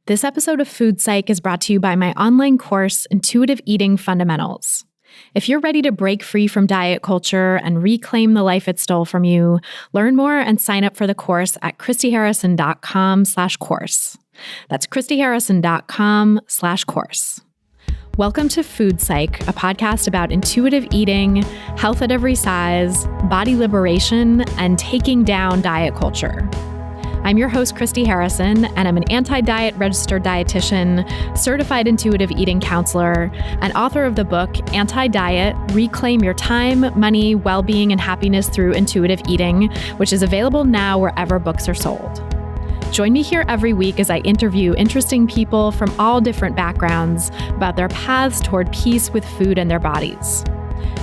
This episode of Food Psych is brought to you by my online course, Intuitive Eating Fundamentals. If you're ready to break free from diet culture and reclaim the life it stole from you, learn more and sign up for the course at christyharrison.com/course. That's christyharrison.com/course. Welcome to Food Psych, a podcast about intuitive eating, health at every size, body liberation, and taking down diet culture. I'm your host, Christy Harrison, and I'm an anti-diet registered dietitian, certified intuitive eating counselor, and author of the book, Anti-Diet, Reclaim Your Time, Money, Well-Being, and Happiness Through Intuitive Eating, which is available now wherever books are sold. Join me here every week as I interview interesting people from all different backgrounds about their paths toward peace with food and their bodies.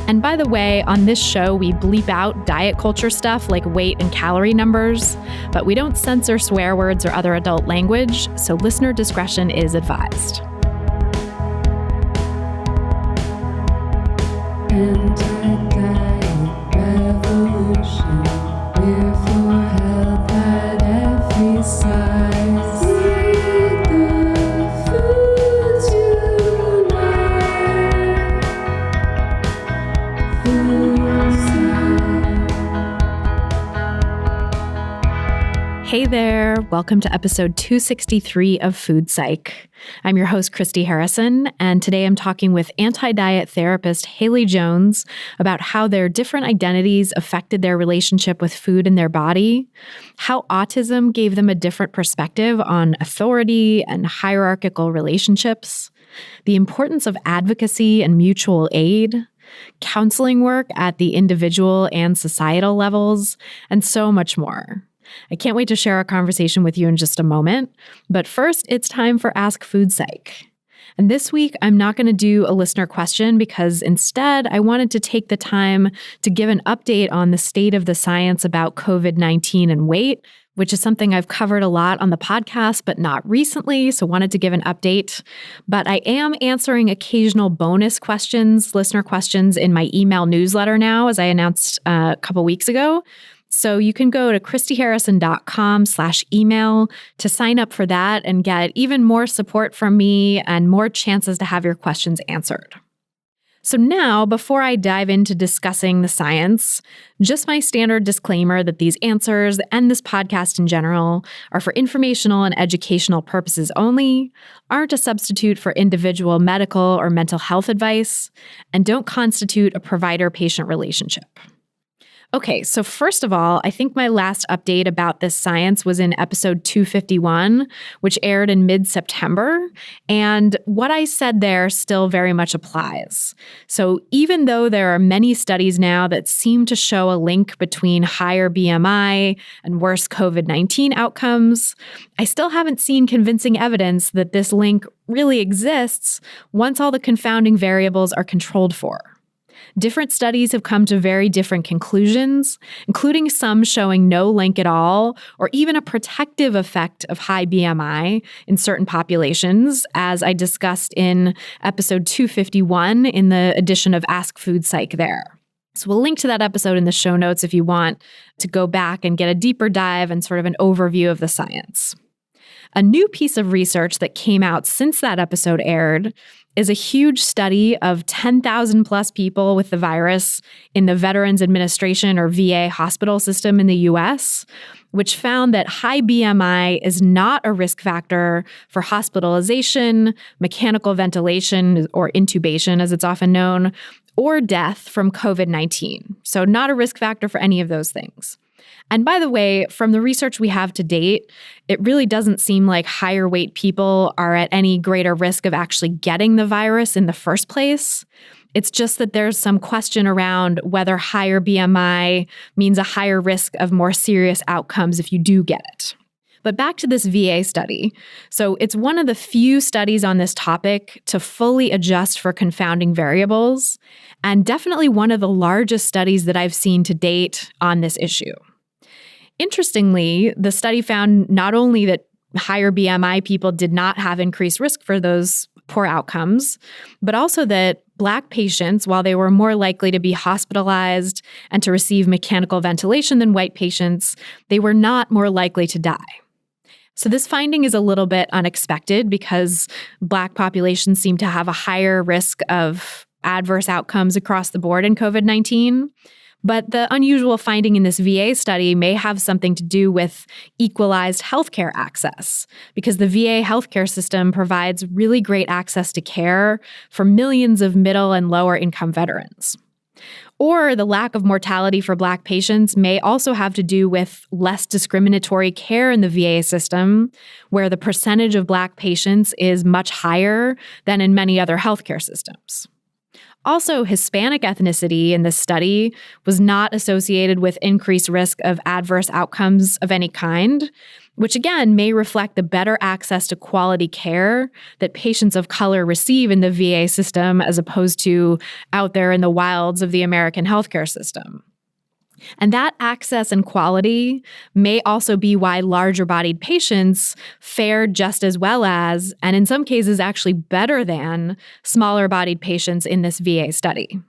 And by the way, on this show, we bleep out diet culture stuff like weight and calorie numbers, but we don't censor swear words or other adult language, so listener discretion is advised. Anti-diet revolution, we're for health at every size. Eat the foods you like. Food Psych. Hey there, welcome to episode 263 of Food Psych. I'm your host, Christy Harrison, and today I'm talking with anti-diet therapist Haley Jones about how their different identities affected their relationship with food and their body, how autism gave them a different perspective on authority and hierarchical relationships, the importance of advocacy and mutual aid, counseling work at the individual and societal levels, and so much more. I can't wait to share our conversation with you in just a moment, but first it's time for Ask Food Psych. And this week, I'm not going to do a listener question because instead I wanted to take the time to give an update on the state of the science about COVID-19 and weight, which is something I've covered a lot on the podcast, but not recently, so wanted to give an update. But I am answering occasional bonus questions, listener questions in my email newsletter now, as I announced a couple weeks ago. So you can go to christyharrison.com/email to sign up for that and get even more support from me and more chances to have your questions answered. So now, before I dive into discussing the science, just my standard disclaimer that these answers and this podcast in general are for informational and educational purposes only, aren't a substitute for individual medical or mental health advice, and don't constitute a provider-patient relationship. Okay, so first of all, I think my last update about this science was in episode 251, which aired in mid-September, and what I said there still very much applies. So even though there are many studies now that seem to show a link between higher BMI and worse COVID-19 outcomes, I still haven't seen convincing evidence that this link really exists once all the confounding variables are controlled for. Different studies have come to very different conclusions, including some showing no link at all, or even a protective effect of high BMI in certain populations, as I discussed in episode 251 in the edition of Ask Food Psych there. So we'll link to that episode in the show notes if you want to go back and get a deeper dive and sort of an overview of the science. A new piece of research that came out since that episode aired is a huge study of 10,000 plus people with the virus in the Veterans Administration or VA hospital system in the US, which found that high BMI is not a risk factor for hospitalization, mechanical ventilation or intubation as it's often known, or death from COVID-19. So not a risk factor for any of those things. And by the way, from the research we have to date, it really doesn't seem like higher weight people are at any greater risk of actually getting the virus in the first place. It's just that there's some question around whether higher BMI means a higher risk of more serious outcomes if you do get it. But back to this VA study. So it's one of the few studies on this topic to fully adjust for confounding variables, and definitely one of the largest studies that I've seen to date on this issue. Interestingly, the study found not only that higher BMI people did not have increased risk for those poor outcomes, but also that Black patients, while they were more likely to be hospitalized and to receive mechanical ventilation than white patients, they were not more likely to die. So this finding is a little bit unexpected because Black populations seem to have a higher risk of adverse outcomes across the board in COVID-19. But the unusual finding in this VA study may have something to do with equalized healthcare access, because the VA healthcare system provides really great access to care for millions of middle and lower income veterans. Or the lack of mortality for Black patients may also have to do with less discriminatory care in the VA system, where the percentage of Black patients is much higher than in many other healthcare systems. Also, Hispanic ethnicity in this study was not associated with increased risk of adverse outcomes of any kind, which again may reflect the better access to quality care that patients of color receive in the VA system as opposed to out there in the wilds of the American healthcare system. And that access and quality may also be why larger-bodied patients fared just as well as, and in some cases actually better than, smaller-bodied patients in this VA study.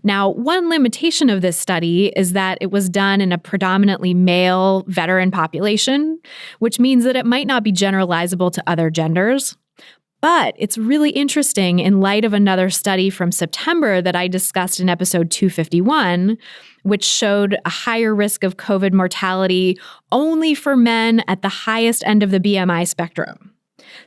Now, one limitation of this study is that it was done in a predominantly male veteran population, which means that it might not be generalizable to other genders. But it's really interesting in light of another study from September that I discussed in episode 251, which showed a higher risk of COVID mortality only for men at the highest end of the BMI spectrum.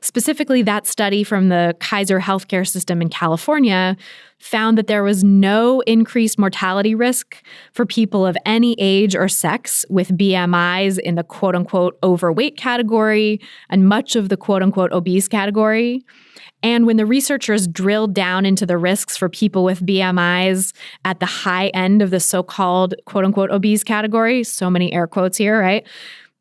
Specifically, that study from the Kaiser healthcare system in California found that there was no increased mortality risk for people of any age or sex with BMIs in the quote-unquote overweight category and much of the quote-unquote obese category. And when the researchers drilled down into the risks for people with BMIs at the high end of the so-called quote-unquote obese category, so many air quotes here, right?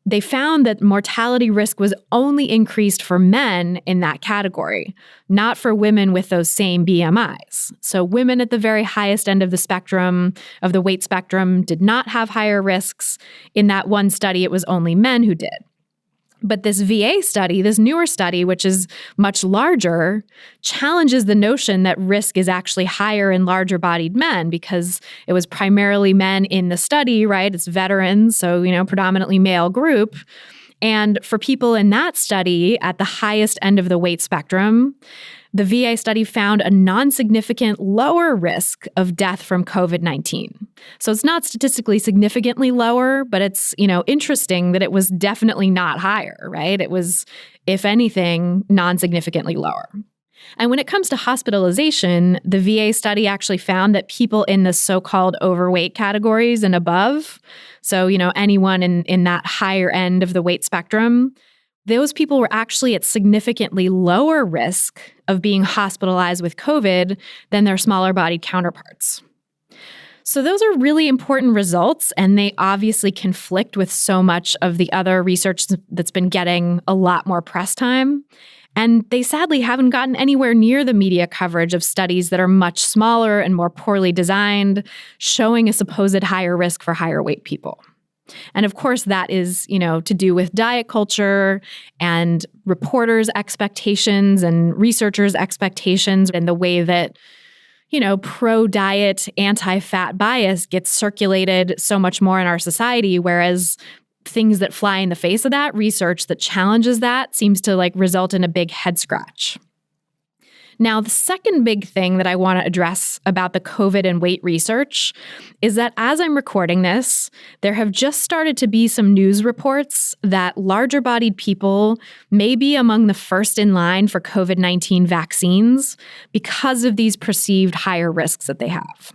They found that mortality risk was only increased for men in that category, not for women with those same BMIs. So women at the very highest end of the spectrum, of the weight spectrum, did not have higher risks. In that one study, it was only men who did. But this VA study, this newer study, which is much larger, challenges the notion that risk is actually higher in larger-bodied men because it was primarily men in the study, right? It's veterans, so, predominantly male group. And for people in that study at the highest end of the weight spectrum, the VA study found a non-significant lower risk of death from COVID-19. So it's not statistically significantly lower, but it's, interesting that it was definitely not higher, right? It was, if anything, non-significantly lower. And when it comes to hospitalization, the VA study actually found that people in the so-called overweight categories and above, so, anyone in that higher end of the weight spectrum, those people were actually at significantly lower risk of being hospitalized with COVID than their smaller-bodied counterparts. So those are really important results, and they obviously conflict with so much of the other research that's been getting a lot more press time. And they sadly haven't gotten anywhere near the media coverage of studies that are much smaller and more poorly designed, showing a supposed higher risk for higher weight people. And of course, that is, to do with diet culture and reporters' expectations and researchers' expectations and the way that, pro-diet, anti-fat bias gets circulated so much more in our society, whereas things that fly in the face of that, research that challenges that, seems to result in a big head scratch. Now, the second big thing that I want to address about the COVID and weight research is that as I'm recording this, there have just started to be some news reports that larger-bodied people may be among the first in line for COVID-19 vaccines because of these perceived higher risks that they have.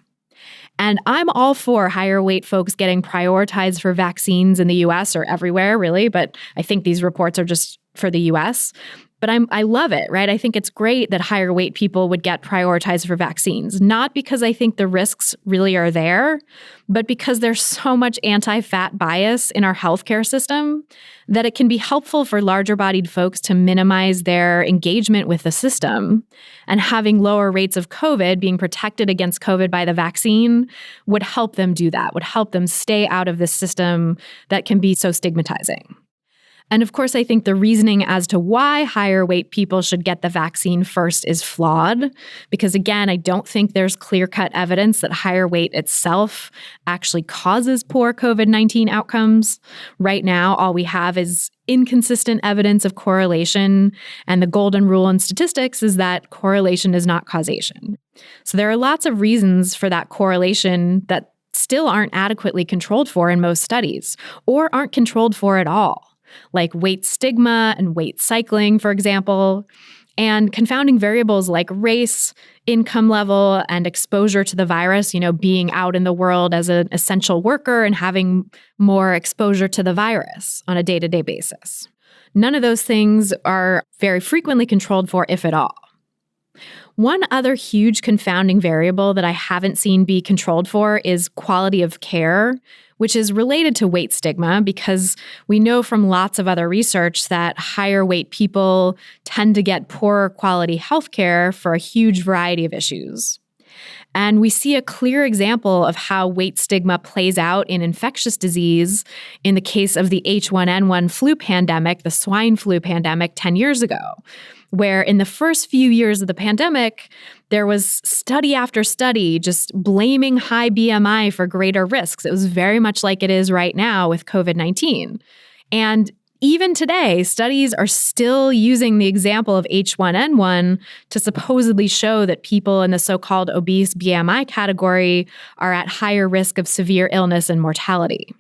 And I'm all for higher weight folks getting prioritized for vaccines in the US or everywhere, really, but I think these reports are just for the US. But I love it, right? I think it's great that higher weight people would get prioritized for vaccines, not because I think the risks really are there, but because there's so much anti-fat bias in our healthcare system that it can be helpful for larger-bodied folks to minimize their engagement with the system. And having lower rates of COVID, being protected against COVID by the vaccine, would help them do that, would help them stay out of this system that can be so stigmatizing. And of course, I think the reasoning as to why higher weight people should get the vaccine first is flawed, because again, I don't think there's clear-cut evidence that higher weight itself actually causes poor COVID-19 outcomes. Right now, all we have is inconsistent evidence of correlation, and the golden rule in statistics is that correlation is not causation. So there are lots of reasons for that correlation that still aren't adequately controlled for in most studies, or aren't controlled for at all, like weight stigma and weight cycling, for example, and confounding variables like race, income level, and exposure to the virus, being out in the world as an essential worker and having more exposure to the virus on a day-to-day basis. None of those things are very frequently controlled for, if at all. One other huge confounding variable that I haven't seen be controlled for is quality of care, which is related to weight stigma because we know from lots of other research that higher weight people tend to get poorer quality healthcare for a huge variety of issues. And we see a clear example of how weight stigma plays out in infectious disease in the case of the H1n1 flu pandemic, the swine flu pandemic 10 years ago, where in the first few years of the pandemic, there was study after study just blaming high BMI for greater risks. It was very much like it is right now with COVID-19. And even today, studies are still using the example of H1n1 to supposedly show that people in the so-called obese BMI category are at higher risk of severe illness and mortality.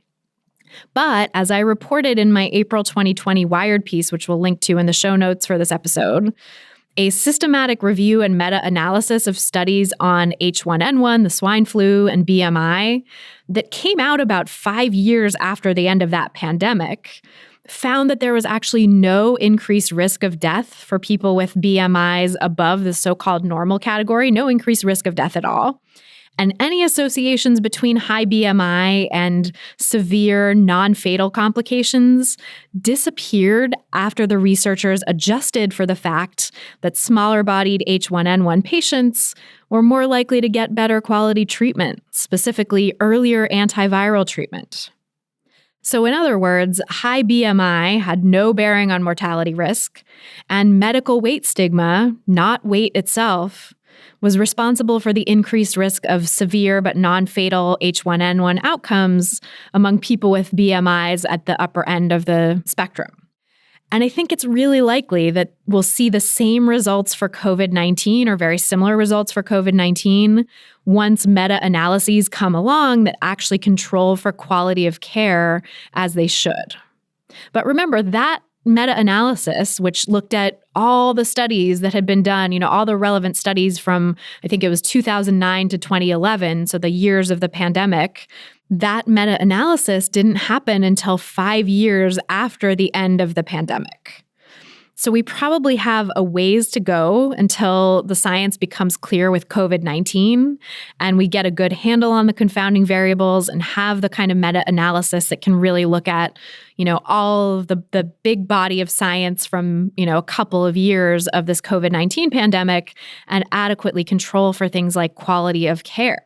But as I reported in my April 2020 Wired piece, which we'll link to in the show notes for this episode, a systematic review and meta-analysis of studies on H1n1, the swine flu, and BMI that came out about 5 years after the end of that pandemic found that there was actually no increased risk of death for people with BMIs above the so-called normal category, no increased risk of death at all. And any associations between high BMI and severe non-fatal complications disappeared after the researchers adjusted for the fact that smaller-bodied H1n1 patients were more likely to get better quality treatment, specifically earlier antiviral treatment. So in other words, high BMI had no bearing on mortality risk, and medical weight stigma, not weight itself, was responsible for the increased risk of severe but non-fatal H1n1 outcomes among people with BMIs at the upper end of the spectrum. And I think it's really likely that we'll see the same results for COVID-19 or very similar results for COVID-19 once meta-analyses come along that actually control for quality of care as they should. But remember, that meta-analysis, which looked at all the studies that had been done, all the relevant studies from, I think it was 2009 to 2011, so the years of the pandemic, that meta-analysis didn't happen until 5 years after the end of the pandemic. So we probably have a ways to go until the science becomes clear with COVID-19 and we get a good handle on the confounding variables and have the kind of meta-analysis that can really look at, all of the big body of science from, a couple of years of this COVID-19 pandemic and adequately control for things like quality of care.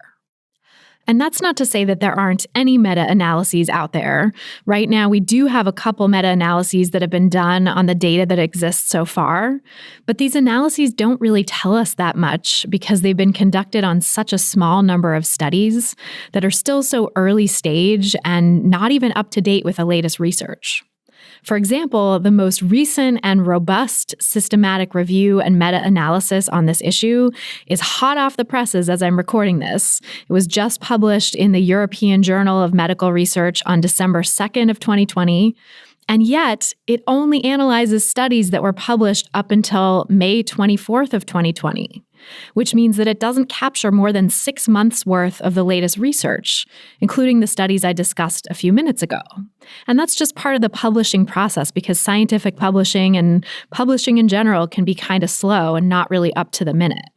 And that's not to say that there aren't any meta-analyses out there. Right now, we do have a couple meta-analyses that have been done on the data that exists so far. But these analyses don't really tell us that much because they've been conducted on such a small number of studies that are still so early stage and not even up to date with the latest research. For example, the most recent and robust systematic review and meta-analysis on this issue is hot off the presses as I'm recording this. It was just published in the European Journal of Medical Research on December 2nd of 2020, and yet it only analyzes studies that were published up until May 24th of 2020. Which means that it doesn't capture more than 6 months' worth of the latest research, including the studies I discussed a few minutes ago. And that's just part of the publishing process because scientific publishing and publishing in general can be kind of slow and not really up to the minute.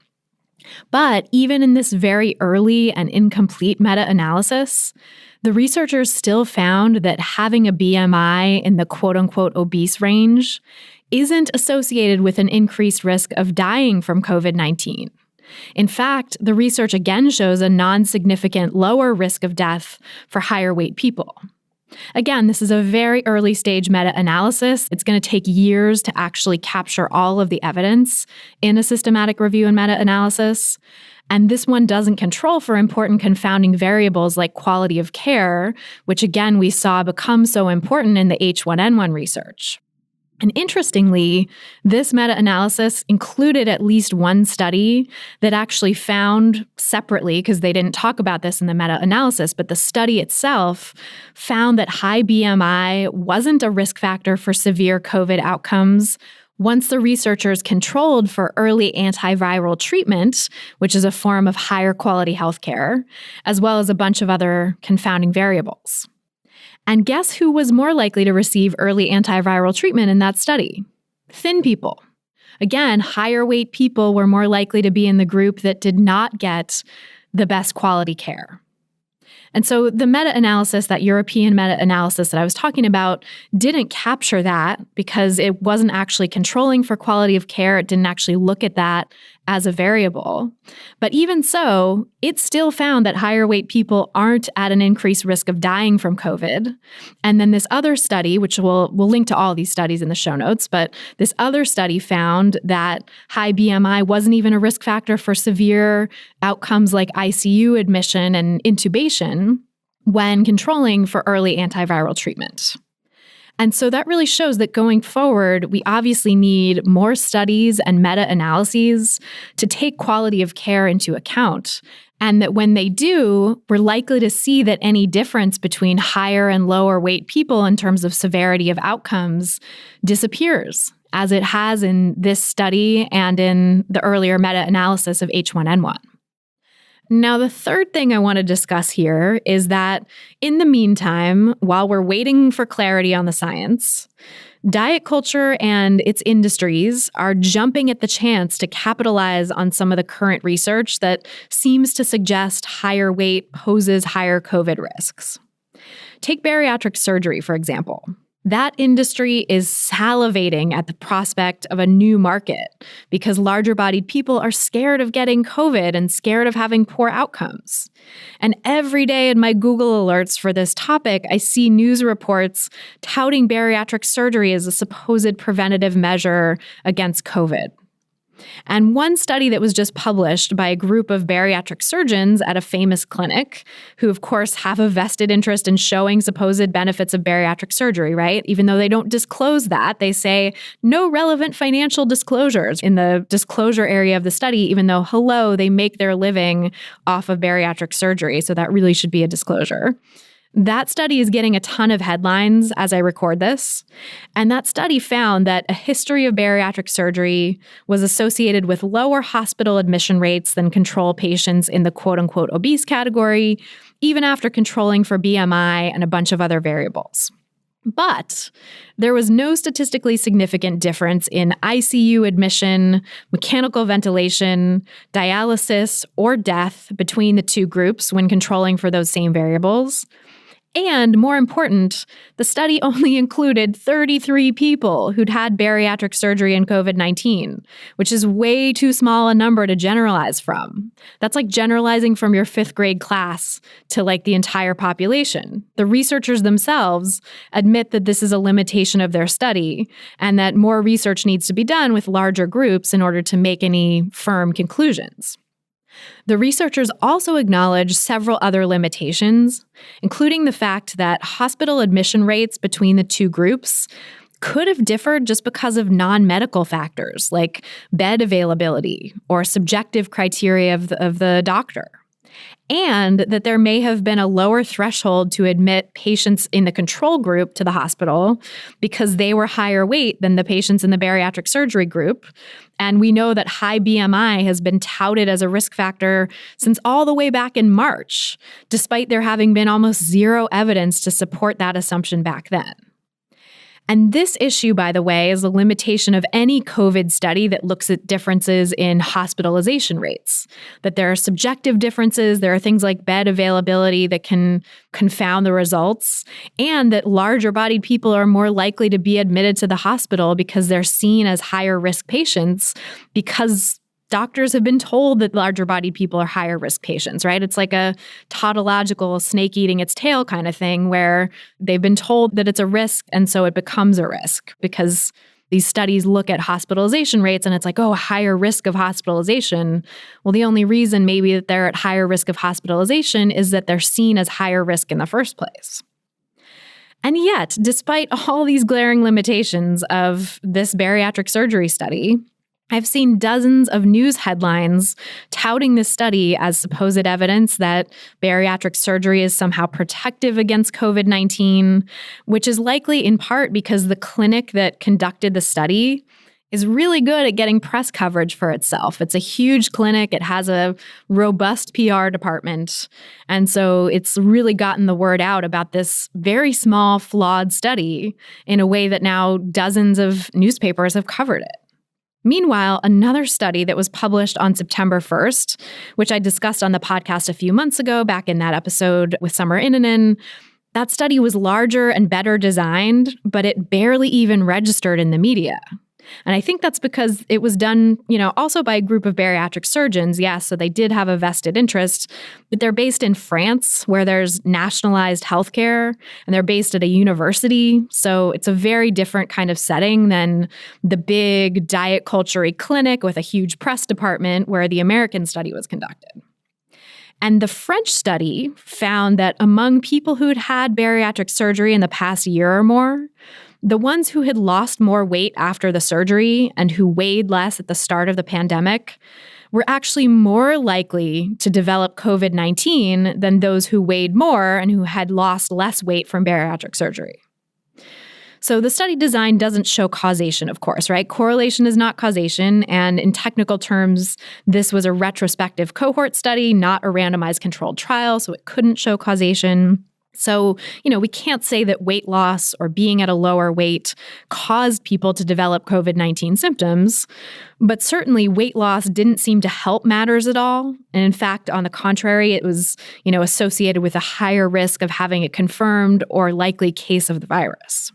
But even in this very early and incomplete meta-analysis, the researchers still found that having a BMI in the quote-unquote obese range isn't associated with an increased risk of dying from COVID-19. In fact, the research again shows a non-significant lower risk of death for higher weight people. Again, this is a very early stage meta-analysis. It's going to take years to actually capture all of the evidence in a systematic review and meta-analysis. And this one doesn't control for important confounding variables like quality of care, which again, we saw become so important in the H1n1 research. And interestingly, this meta-analysis included at least one study that actually found separately, because they didn't talk about this in the meta-analysis, but the study itself found that high BMI wasn't a risk factor for severe COVID outcomes once the researchers controlled for early antiviral treatment, which is a form of higher quality healthcare, as well as a bunch of other confounding variables. And guess who was more likely to receive early antiviral treatment in that study? Thin people. Again, higher weight people were more likely to be in the group that did not get the best quality care. And so the meta-analysis, that European meta-analysis that I was talking about, didn't capture that because it wasn't actually controlling for quality of care. It didn't actually look at that as a variable. But even so, it still found that higher weight people aren't at an increased risk of dying from COVID. And then this other study, which we'll link to all these studies in the show notes, but this other study found that high BMI wasn't even a risk factor for severe outcomes like ICU admission and intubation when controlling for early antiviral treatment. And so that really shows that going forward, we obviously need more studies and meta-analyses to take quality of care into account. And that when they do, we're likely to see that any difference between higher and lower weight people in terms of severity of outcomes disappears, as it has in this study and in the earlier meta-analysis of H1n1. Now, the third thing I want to discuss here is that in the meantime, while we're waiting for clarity on the science, diet culture and its industries are jumping at the chance to capitalize on some of the current research that seems to suggest higher weight poses higher COVID risks. Take bariatric surgery, for example. That industry is salivating at the prospect of a new market because larger-bodied people are scared of getting COVID and scared of having poor outcomes. And every day in my Google alerts for this topic, I see news reports touting bariatric surgery as a supposed preventative measure against COVID. And one study that was just published by a group of bariatric surgeons at a famous clinic, who of course have a vested interest in showing supposed benefits of bariatric surgery, right? Even though they don't disclose that, they say no relevant financial disclosures in the disclosure area of the study, even though, hello, they make their living off of bariatric surgery. So that really should be a disclosure. That study is getting a ton of headlines as I record this. And that study found that a history of bariatric surgery was associated with lower hospital admission rates than control patients in the quote-unquote obese category, even after controlling for BMI and a bunch of other variables. But there was no statistically significant difference in ICU admission, mechanical ventilation, dialysis, or death between the two groups when controlling for those same variables. And more important, the study only included 33 people who'd had bariatric surgery and COVID-19, which is way too small a number to generalize from. That's like generalizing from your 5th grade class to like the entire population. The researchers themselves admit that this is a limitation of their study and that more research needs to be done with larger groups in order to make any firm conclusions. The researchers also acknowledge several other limitations, including the fact that hospital admission rates between the two groups could have differed just because of non-medical factors like bed availability or subjective criteria of the doctor. And that there may have been a lower threshold to admit patients in the control group to the hospital because they were higher weight than the patients in the bariatric surgery group. And we know that high BMI has been touted as a risk factor since all the way back in March, despite there having been almost zero evidence to support that assumption back then. And this issue, by the way, is a limitation of any COVID study that looks at differences in hospitalization rates, that there are subjective differences, there are things like bed availability that can confound the results, and that larger-bodied people are more likely to be admitted to the hospital because they're seen as higher-risk patients because doctors have been told that larger-bodied people are higher risk patients, right? It's like a tautological snake eating its tail kind of thing where they've been told that it's a risk, and so it becomes a risk because these studies look at hospitalization rates and it's like, oh, a higher risk of hospitalization. Well, the only reason maybe that they're at higher risk of hospitalization is that they're seen as higher risk in the first place. And yet, despite all these glaring limitations of this bariatric surgery study, I've seen dozens of news headlines touting this study as supposed evidence that bariatric surgery is somehow protective against COVID-19, which is likely in part because the clinic that conducted the study is really good at getting press coverage for itself. It's a huge clinic. It has a robust PR department. And so it's really gotten the word out about this very small, flawed study in a way that now dozens of newspapers have covered it. Meanwhile, another study that was published on September 1st, which I discussed on the podcast a few months ago back in that episode with Summer Innanen, that study was larger and better designed, but it barely even registered in the media. And I think that's because it was done, also by a group of bariatric surgeons. Yes, so they did have a vested interest, but they're based in France where there's nationalized healthcare and they're based at a university. So it's a very different kind of setting than the big diet culture-y clinic with a huge press department where the American study was conducted. And the French study found that among people who'd had bariatric surgery in the past year or more, the ones who had lost more weight after the surgery and who weighed less at the start of the pandemic were actually more likely to develop COVID-19 than those who weighed more and who had lost less weight from bariatric surgery. So the study design doesn't show causation, of course, right? Correlation is not causation. And in technical terms, this was a retrospective cohort study, not a randomized controlled trial, so it couldn't show causation. So, we can't say that weight loss or being at a lower weight caused people to develop COVID-19 symptoms, but certainly weight loss didn't seem to help matters at all. And in fact, on the contrary, it was, associated with a higher risk of having a confirmed or likely case of the virus.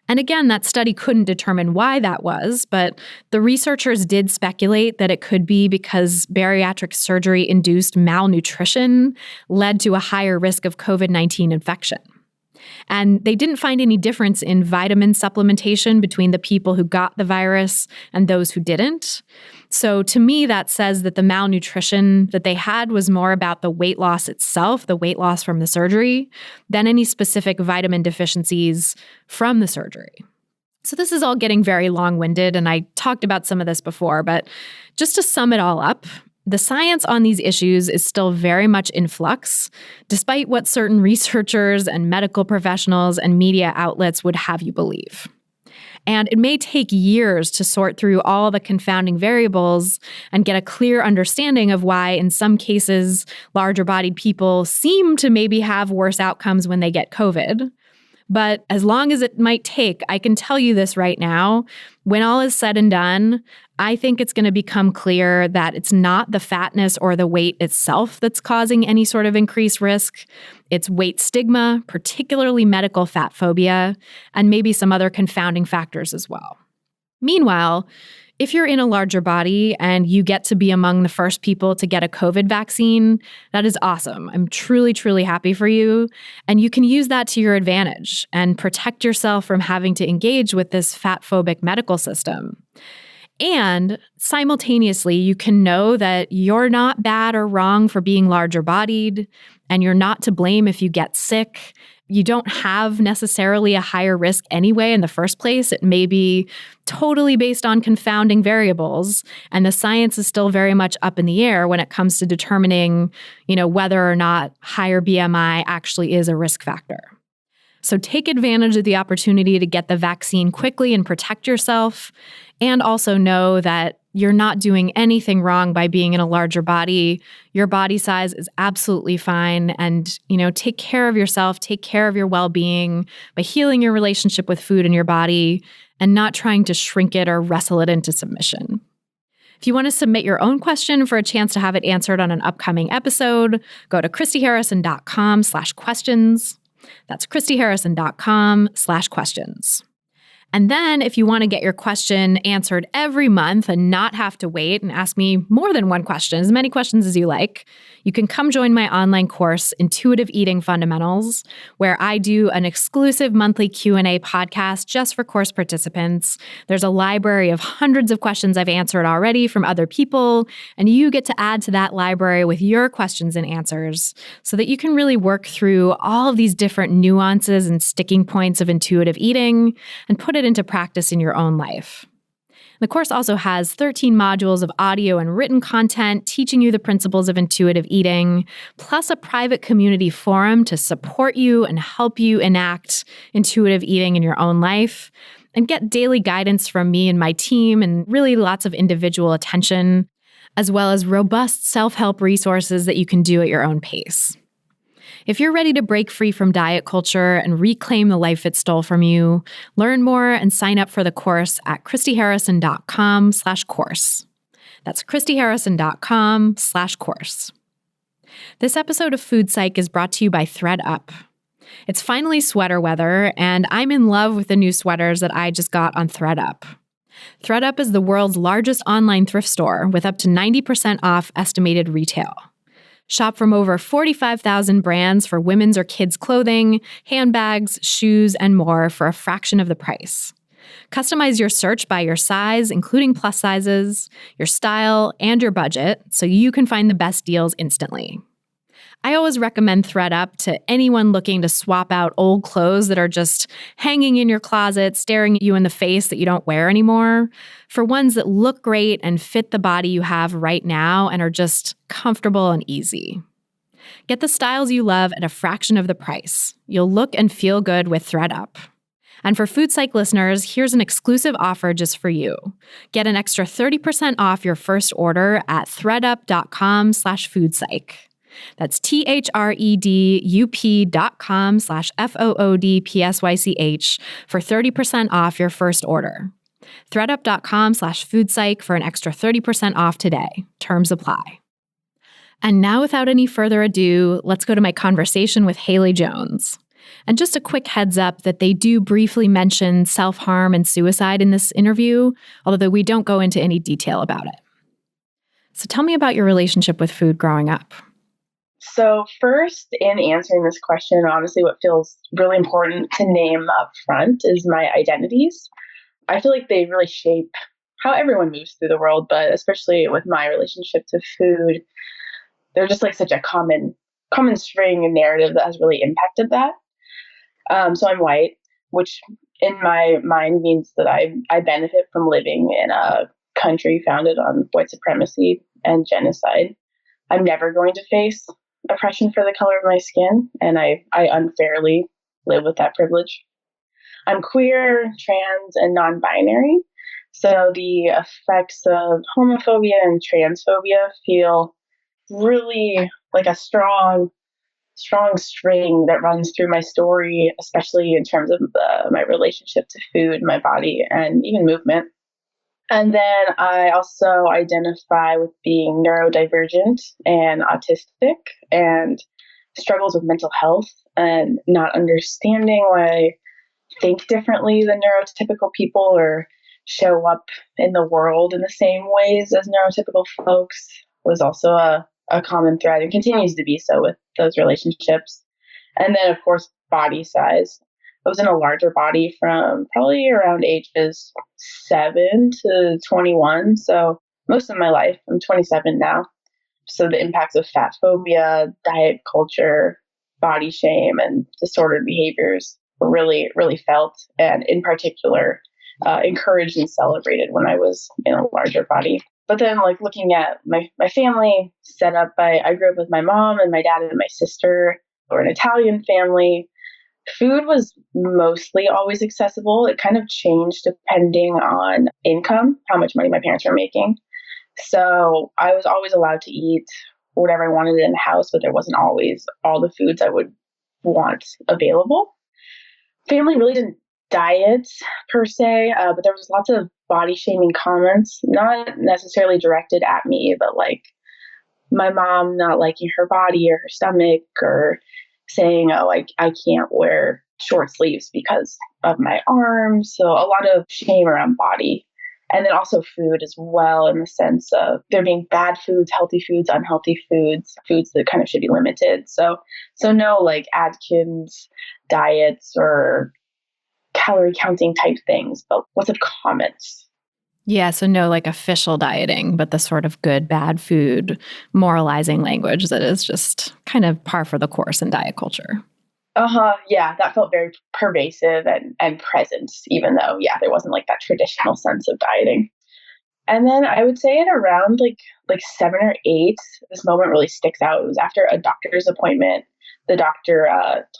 And again, that study couldn't determine why that was, but the researchers did speculate that it could be because bariatric surgery-induced malnutrition led to a higher risk of COVID-19 infection. And they didn't find any difference in vitamin supplementation between the people who got the virus and those who didn't. So to me, that says that the malnutrition that they had was more about the weight loss itself, the weight loss from the surgery, than any specific vitamin deficiencies from the surgery. So this is all getting very long-winded, and I talked about some of this before, but just to sum it all up, the science on these issues is still very much in flux, despite what certain researchers and medical professionals and media outlets would have you believe. And it may take years to sort through all the confounding variables and get a clear understanding of why, in some cases, larger-bodied people seem to maybe have worse outcomes when they get COVID. But as long as it might take, I can tell you this right now, when all is said and done, I think it's going to become clear that it's not the fatness or the weight itself that's causing any sort of increased risk. It's weight stigma, particularly medical fat phobia, and maybe some other confounding factors as well. Meanwhile, if you're in a larger body and you get to be among the first people to get a COVID vaccine, that is awesome. I'm truly, truly happy for you. And you can use that to your advantage and protect yourself from having to engage with this fat-phobic medical system. And simultaneously, you can know that you're not bad or wrong for being larger bodied, and you're not to blame if you get sick. You don't have necessarily a higher risk anyway in the first place. It may be totally based on confounding variables, and the science is still very much up in the air when it comes to determining, whether or not higher BMI actually is a risk factor. So take advantage of the opportunity to get the vaccine quickly and protect yourself, and also know that you're not doing anything wrong by being in a larger body. Your body size is absolutely fine. And, take care of yourself, take care of your well-being by healing your relationship with food and your body and not trying to shrink it or wrestle it into submission. If you want to submit your own question for a chance to have it answered on an upcoming episode, go to christyharrison.com/questions. That's christyharrison.com/questions. And then if you want to get your question answered every month and not have to wait and ask me more than one question, as many questions as you like, you can come join my online course, Intuitive Eating Fundamentals, where I do an exclusive monthly Q&A podcast just for course participants. There's a library of hundreds of questions I've answered already from other people, and you get to add to that library with your questions and answers so that you can really work through all of these different nuances and sticking points of intuitive eating and put it into practice in your own life. The course also has 13 modules of audio and written content teaching you the principles of intuitive eating, plus a private community forum to support you and help you enact intuitive eating in your own life, and get daily guidance from me and my team and really lots of individual attention, as well as robust self-help resources that you can do at your own pace. If you're ready to break free from diet culture and reclaim the life it stole from you, learn more and sign up for the course at christyharrison.com/course. That's christyharrison.com/course. This episode of Food Psych is brought to you by ThredUp. It's finally sweater weather, and I'm in love with the new sweaters that I just got on ThredUp. ThredUp is the world's largest online thrift store with up to 90% off estimated retail. Shop from over 45,000 brands for women's or kids' clothing, handbags, shoes, and more for a fraction of the price. Customize your search by your size, including plus sizes, your style, and your budget, so you can find the best deals instantly. I always recommend ThredUp to anyone looking to swap out old clothes that are just hanging in your closet, staring at you in the face that you don't wear anymore, for ones that look great and fit the body you have right now and are just comfortable and easy. Get the styles you love at a fraction of the price. You'll look and feel good with ThredUp. And for Food Psych listeners, here's an exclusive offer just for you. Get an extra 30% off your first order at thredup.com/foodpsych. That's thredup.com/FOODPSYCH for 30% off your first order. thredup.com/foodpsych for an extra 30% off today. Terms apply. And now, without any further ado, let's go to my conversation with Haley Jones. And just a quick heads up that they do briefly mention self-harm and suicide in this interview, although we don't go into any detail about it. So tell me about your relationship with food growing up. So first, in answering this question, honestly, what feels really important to name up front is my identities. I feel like they really shape how everyone moves through the world, but especially with my relationship to food, they're just like such a common string and narrative that has really impacted that. So I'm white, which in my mind means that I benefit from living in a country founded on white supremacy and genocide. I'm never going to face oppression for the color of my skin, and I unfairly live with that privilege. I'm queer, trans, and non-binary, so the effects of homophobia and transphobia feel really like a strong string that runs through my story, especially in terms of my relationship to food, my body, and even movement. And then I also identify with being neurodivergent and autistic and struggles with mental health and not understanding why I think differently than neurotypical people or show up in the world in the same ways as neurotypical folks was also a common thread and continues to be so with those relationships. And then, of course, body size. I was in a larger body from probably around ages 7 to 21. So most of my life, I'm 27 now. So the impacts of fatphobia, diet culture, body shame, and disordered behaviors were really, really felt, and in particular, encouraged and celebrated when I was in a larger body. But then, like, looking at my family setup, I grew up with my mom and my dad and my sister. We're an Italian family. Food was mostly always accessible. It kind of changed depending on income, how much money my parents were making. So I was always allowed to eat whatever I wanted in the house, but there wasn't always all the foods I would want available. Family really didn't diet per se, but there was lots of body shaming comments, not necessarily directed at me, but like my mom not liking her body or her stomach, or saying, oh, I can't wear short sleeves because of my arms. So a lot of shame around body. And then also food as well, in the sense of there being bad foods, healthy foods, unhealthy foods, foods that kind of should be limited. So no like Atkins diets or calorie counting type things, but lots of comments. Yeah, so no like official dieting, but the sort of good, bad food, moralizing language that is just kind of par for the course in diet culture. Yeah, that felt very pervasive and present, even though, yeah, there wasn't like that traditional sense of dieting. And then I would say at around like 7 or 8, this moment really sticks out. It was after a doctor's appointment. The doctor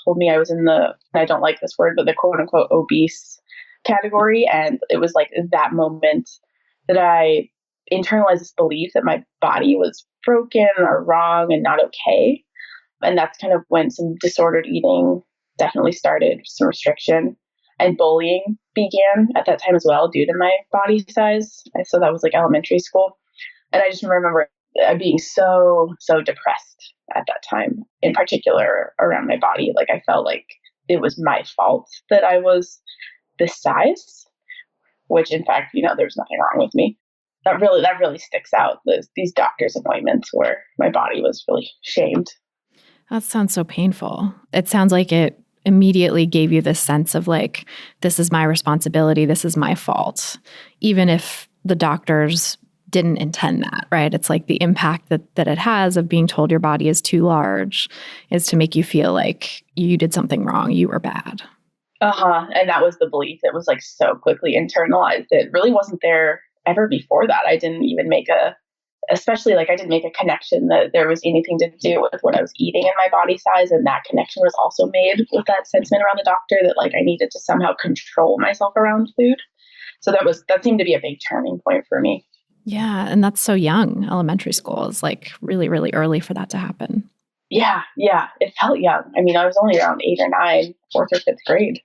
told me I was in I don't like this word, but the quote unquote obese category. And it was like that moment that I internalized this belief that my body was broken or wrong and not okay. And that's kind of when some disordered eating definitely started, some restriction, and bullying began at that time as well due to my body size. So that was like elementary school. And I just remember being so depressed at that time, in particular around my body. Like I felt like it was my fault that I was this size, which in fact, there's nothing wrong with me. That really sticks out. These doctor's appointments where my body was really shamed. That sounds so painful. It sounds like it immediately gave you this sense of like, this is my responsibility, this is my fault, even if the doctors didn't intend that, right? It's like the impact that it has of being told your body is too large is to make you feel like you did something wrong, you were bad. And that was the belief that was like so quickly internalized. It really wasn't there ever before that. I didn't even make a connection that there was anything to do with what I was eating and my body size. And that connection was also made with that sentiment around the doctor that like I needed to somehow control myself around food. So that seemed to be a big turning point for me. Yeah. And that's so young. Elementary school is like really, really early for that to happen. Yeah. It felt young. I mean, I was only around 8 or 9, 4th or 5th grade.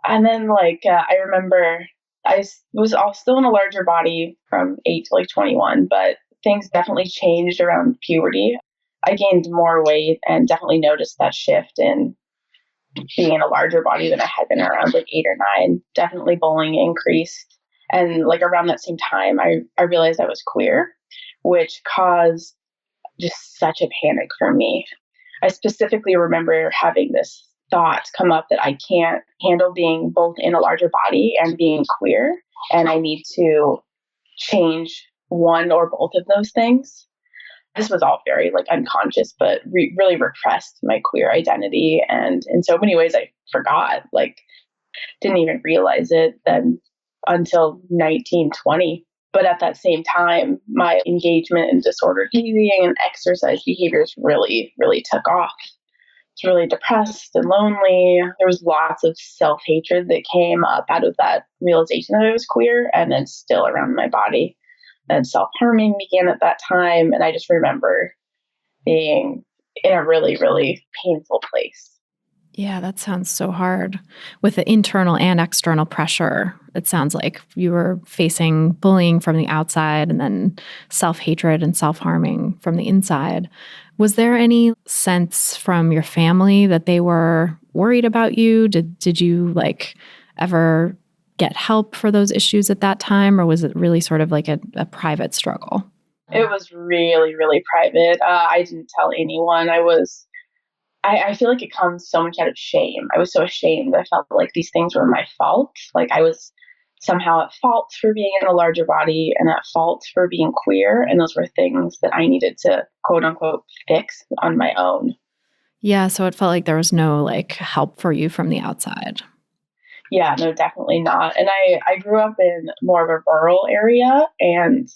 And then I remember I was all still in a larger body from 8 to like 21, but things definitely changed around puberty. I gained more weight and definitely noticed that shift in being in a larger body than I had been around like 8 or 9. Definitely bullying increased. And like around that same time, I realized I was queer, which caused just such a panic for me. I specifically remember having this thought come up that I can't handle being both in a larger body and being queer, and I need to change one or both of those things. This was all very like unconscious, but really repressed my queer identity, and in so many ways I forgot, didn't even realize it then until 1920. But at that same time, my engagement in disordered eating and exercise behaviors really took off. I was really depressed and lonely. There was lots of self-hatred that came up out of that realization that I was queer, and then still around my body. And self-harming began at that time. And I just remember being in a really painful place. Yeah, that sounds so hard. With the internal and external pressure, it sounds like you were facing bullying from the outside and then self-hatred and self-harming from the inside. Was there any sense from your family that they were worried about you? Did you ever get help for those issues at that time, or was it really sort of like a private struggle? It was really private. I didn't tell anyone. I feel like it comes so much out of shame. I was so ashamed. I felt like these things were my fault. Like I was somehow at fault for being in a larger body and at fault for being queer. And those were things that I needed to quote unquote fix on my own. Yeah. So it felt like there was no help for you from the outside. Yeah, no, definitely not. And I grew up in more of a rural area, and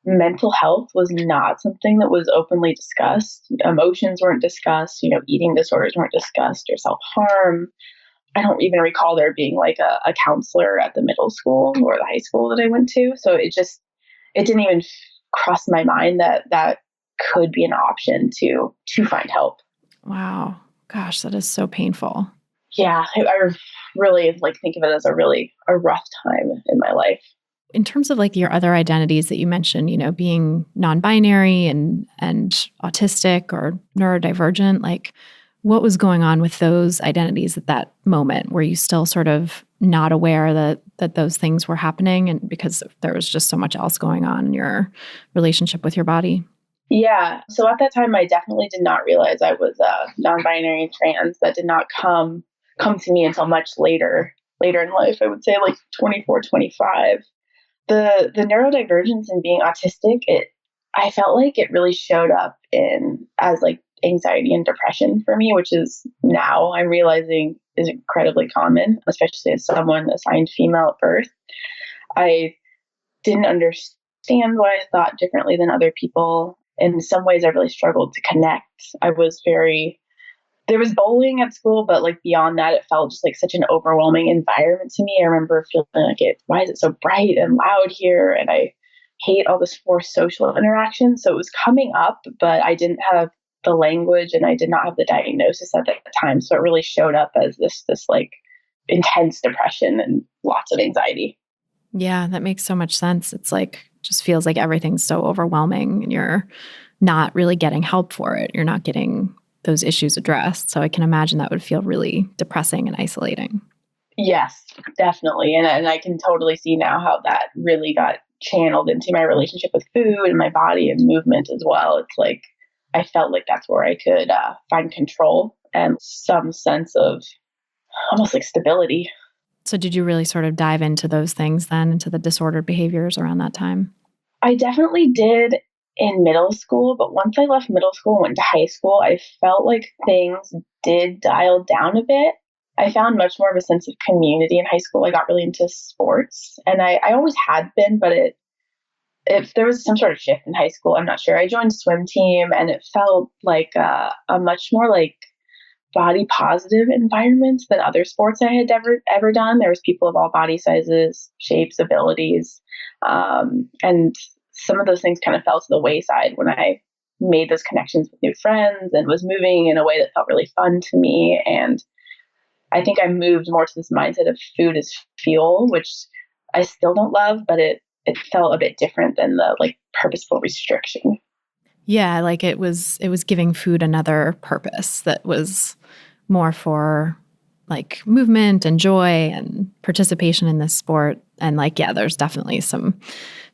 mental health was not something that was openly discussed. Emotions weren't discussed, eating disorders weren't discussed, or self-harm. I don't even recall there being a counselor at the middle school or the high school that I went to. So it didn't even cross my mind that could be an option to find help. Wow. Gosh, that is so painful. Yeah, I really think of it as a rough time in my life. In terms of your other identities that you mentioned, being non-binary and autistic or neurodivergent, What was going on with those identities at that moment? Were you still sort of not aware that those things were happening, and because there was just so much else going on in your relationship with your body? Yeah. So at that time, I definitely did not realize I was non-binary and trans. That did not come to me until much later in life. I would say like 24, 25. The neurodivergence and being autistic, I felt like it really showed up in as like anxiety and depression for me, which is now I'm realizing is incredibly common, especially as someone assigned female at birth. I didn't understand why I thought differently than other people. In some ways, I really struggled to connect. There was bowling at school, but like beyond that, it felt just like such an overwhelming environment to me. I remember feeling like why is it so bright and loud here? And I hate all this forced social interaction. So it was coming up, but I didn't have the language and I did not have the diagnosis at the time. So it really showed up as this like intense depression and lots of anxiety. Yeah, that makes so much sense. It's like, just feels like everything's so overwhelming and you're not really getting help for it. You're not getting those issues addressed. So I can imagine that would feel really depressing and isolating. Yes, definitely. And I can totally see now how that really got channeled into my relationship with food and my body and movement as well. It's like I felt like that's where I could find control and some sense of almost like stability. So did you really sort of dive into those things then, into the disordered behaviors around that time? I definitely did in middle school, but once I left middle school and went to high school, I felt like things did dial down a bit. I found much more of a sense of community in high school. I got really into sports, and I always had been, but if there was some sort of shift in high school, I'm not sure. I joined swim team, and it felt like a much more like body positive environment than other sports I had ever done. There was people of all body sizes, shapes, abilities, and some of those things kind of fell to the wayside when I made those connections with new friends and was moving in a way that felt really fun to me. And I think I moved more to this mindset of food as fuel, which I still don't love, but it felt a bit different than the like purposeful restriction. Yeah, like it was giving food another purpose that was more for like movement and joy and participation in this sport. And like, yeah, there's definitely some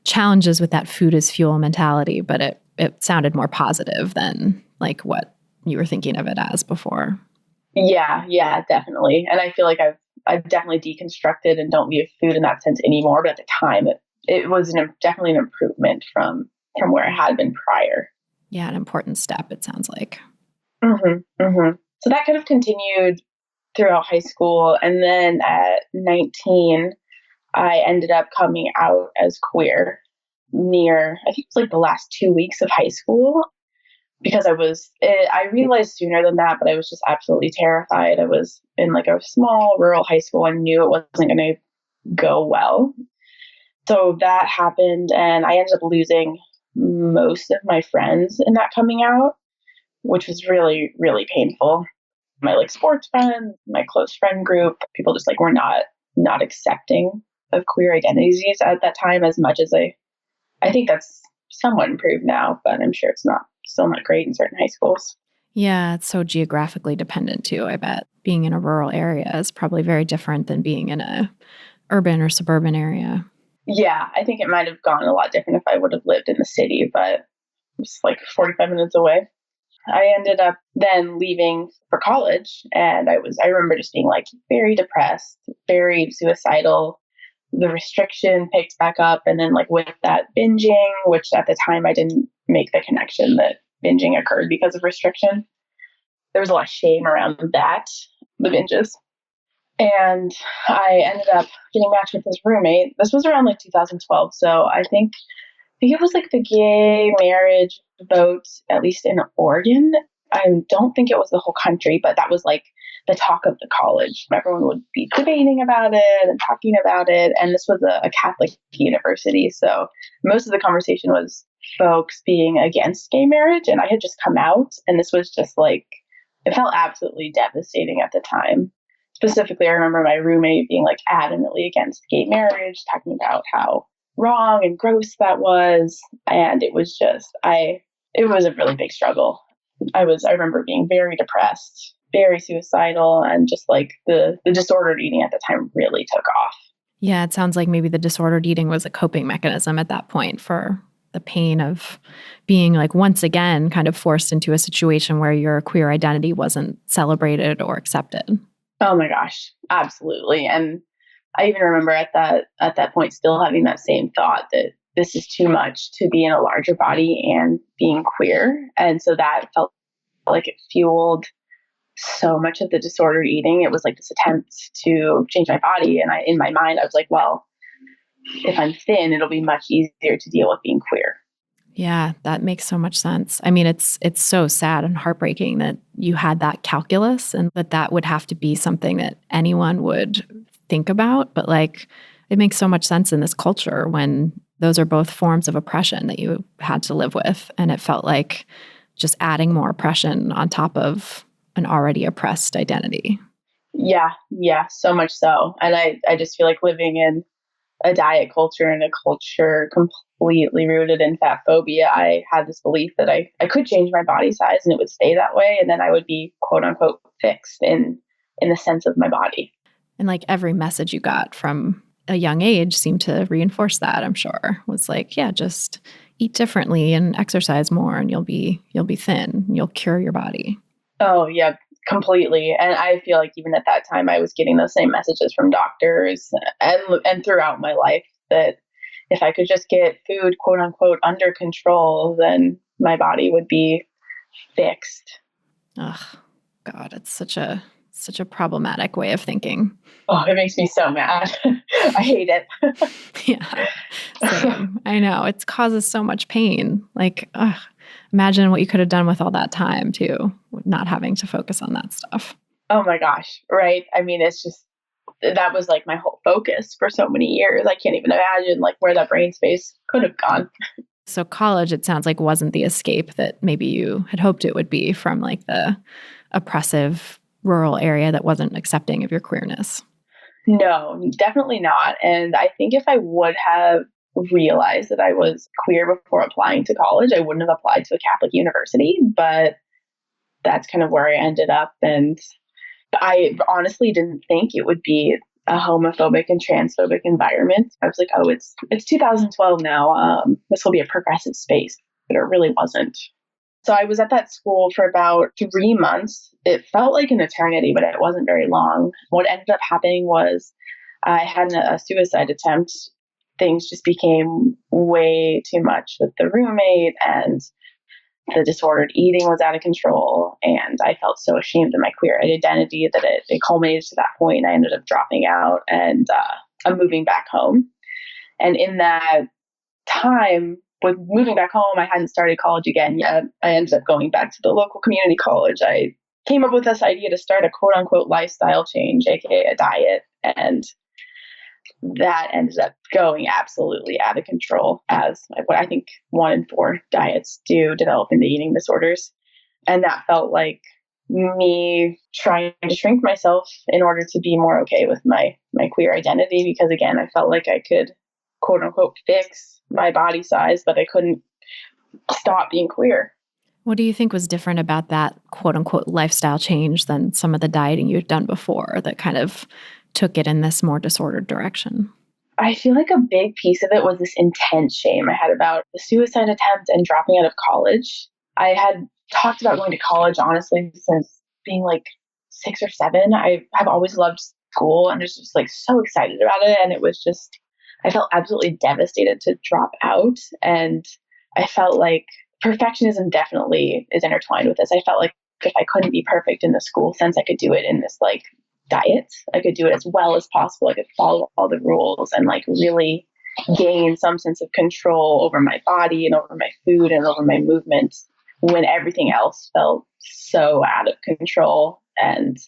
challenges with that food as fuel mentality, but it sounded more positive than like what you were thinking of it as before. Yeah, definitely. And I feel like I've definitely deconstructed and don't view food in that sense anymore. But at the time, it was definitely an improvement from where I had been prior. Yeah, an important step, it sounds like. So that kind of continued throughout high school. And then at 19, I ended up coming out as queer I think it was like the last 2 weeks of high school, because I realized sooner than that, but I was just absolutely terrified. I was in like a small rural high school and knew it wasn't going to go well. So that happened, and I ended up losing most of my friends in that coming out, which was really, really painful. My like sports friends, my close friend group, people just like were not accepting of queer identities at that time as much as I think that's somewhat improved now, but I'm sure it's still not great in certain high schools. Yeah, it's so geographically dependent too, I bet. Being in a rural area is probably very different than being in a urban or suburban area. Yeah, I think it might have gone a lot different if I would have lived in the city, but it's like 45 minutes away. I ended up then leaving for college, and I remember just being like very depressed, very suicidal. The restriction picked back up, and then like with that binging, which at the time I didn't make the connection that binging occurred because of restriction. There was a lot of shame around that, the binges. And I ended up getting matched with this roommate. This was around like 2012. So I think it was like the gay marriage vote, at least in Oregon. I don't think it was the whole country, but that was like the talk of the college. Everyone would be debating about it and talking about it. And this was a Catholic university. So most of the conversation was folks being against gay marriage. And I had just come out, and this was just like, it felt absolutely devastating at the time. Specifically, I remember my roommate being like adamantly against gay marriage, talking about how wrong and gross that was. And it was just, it was a really big struggle. I remember being very depressed very suicidal, and just like the disordered eating at the time really took off. Yeah, it sounds like maybe the disordered eating was a coping mechanism at that point for the pain of being like once again kind of forced into a situation where your queer identity wasn't celebrated or accepted. Oh my gosh, absolutely. And I even remember at that point still having that same thought that this is too much to be in a larger body and being queer. And so that felt like it fueled so much of the disordered eating. It was like this attempt to change my body. And in my mind, I was like, well, if I'm thin, it'll be much easier to deal with being queer. Yeah, that makes so much sense. I mean, it's so sad and heartbreaking that you had that calculus and that would have to be something that anyone would think about. But like, it makes so much sense in this culture when those are both forms of oppression that you had to live with. And it felt like just adding more oppression on top of an already oppressed identity. Yeah, so much so. And I just feel like living in a diet culture and a culture completely rooted in fatphobia, I had this belief that I could change my body size and it would stay that way. And then I would be quote unquote fixed in the sense of my body. And like every message you got from a young age seemed to reinforce that, I'm sure. Was like, yeah, just eat differently and exercise more and you'll be thin. You'll cure your body. Oh, yeah, completely. And I feel like even at that time, I was getting those same messages from doctors and throughout my life that if I could just get food, quote unquote, under control, then my body would be fixed. Ugh, God, it's such a problematic way of thinking. Oh, it makes me so mad. I hate it. Yeah, same. I know. It causes so much pain. Like, imagine what you could have done with all that time too, not having to focus on that stuff. Oh my gosh, right? I mean, it's just, that was like my whole focus for so many years. I can't even imagine like where that brain space could have gone. So college, it sounds like, wasn't the escape that maybe you had hoped it would be from like the oppressive rural area that wasn't accepting of your queerness. No, definitely not. And I think if I would have realized that I was queer before applying to college, I wouldn't have applied to a Catholic university, but that's kind of where I ended up. And I honestly didn't think it would be a homophobic and transphobic environment. I was like, oh, it's 2012 now. This will be a progressive space, but it really wasn't. So I was at that school for about 3 months. It felt like an eternity, but it wasn't very long. What ended up happening was I had a suicide attempt. Things just became way too much with the roommate, and the disordered eating was out of control. And I felt so ashamed of my queer identity that it culminated to that point. I ended up dropping out and I'm moving back home. And in that time, with moving back home, I hadn't started college again yet. I ended up going back to the local community college. I came up with this idea to start a quote unquote lifestyle change, aka a diet. And that ended up going absolutely out of control, as what I think 1 in 4 diets do develop into eating disorders. And that felt like me trying to shrink myself in order to be more okay with my queer identity, because again, I felt like I could quote unquote fix my body size, but I couldn't stop being queer. What do you think was different about that quote unquote lifestyle change than some of the dieting you'd done before that kind of took it in this more disordered direction? I feel like a big piece of it was this intense shame I had about the suicide attempt and dropping out of college. I had talked about going to college, honestly, since being like 6 or 7. I have always loved school and was just like so excited about it. And it was just, I felt absolutely devastated to drop out. And I felt like perfectionism definitely is intertwined with this. I felt like if I couldn't be perfect in the school sense, I could do it in this like diet. I could do it as well as possible. I could follow all the rules and like really gain some sense of control over my body and over my food and over my movement, when everything else felt so out of control and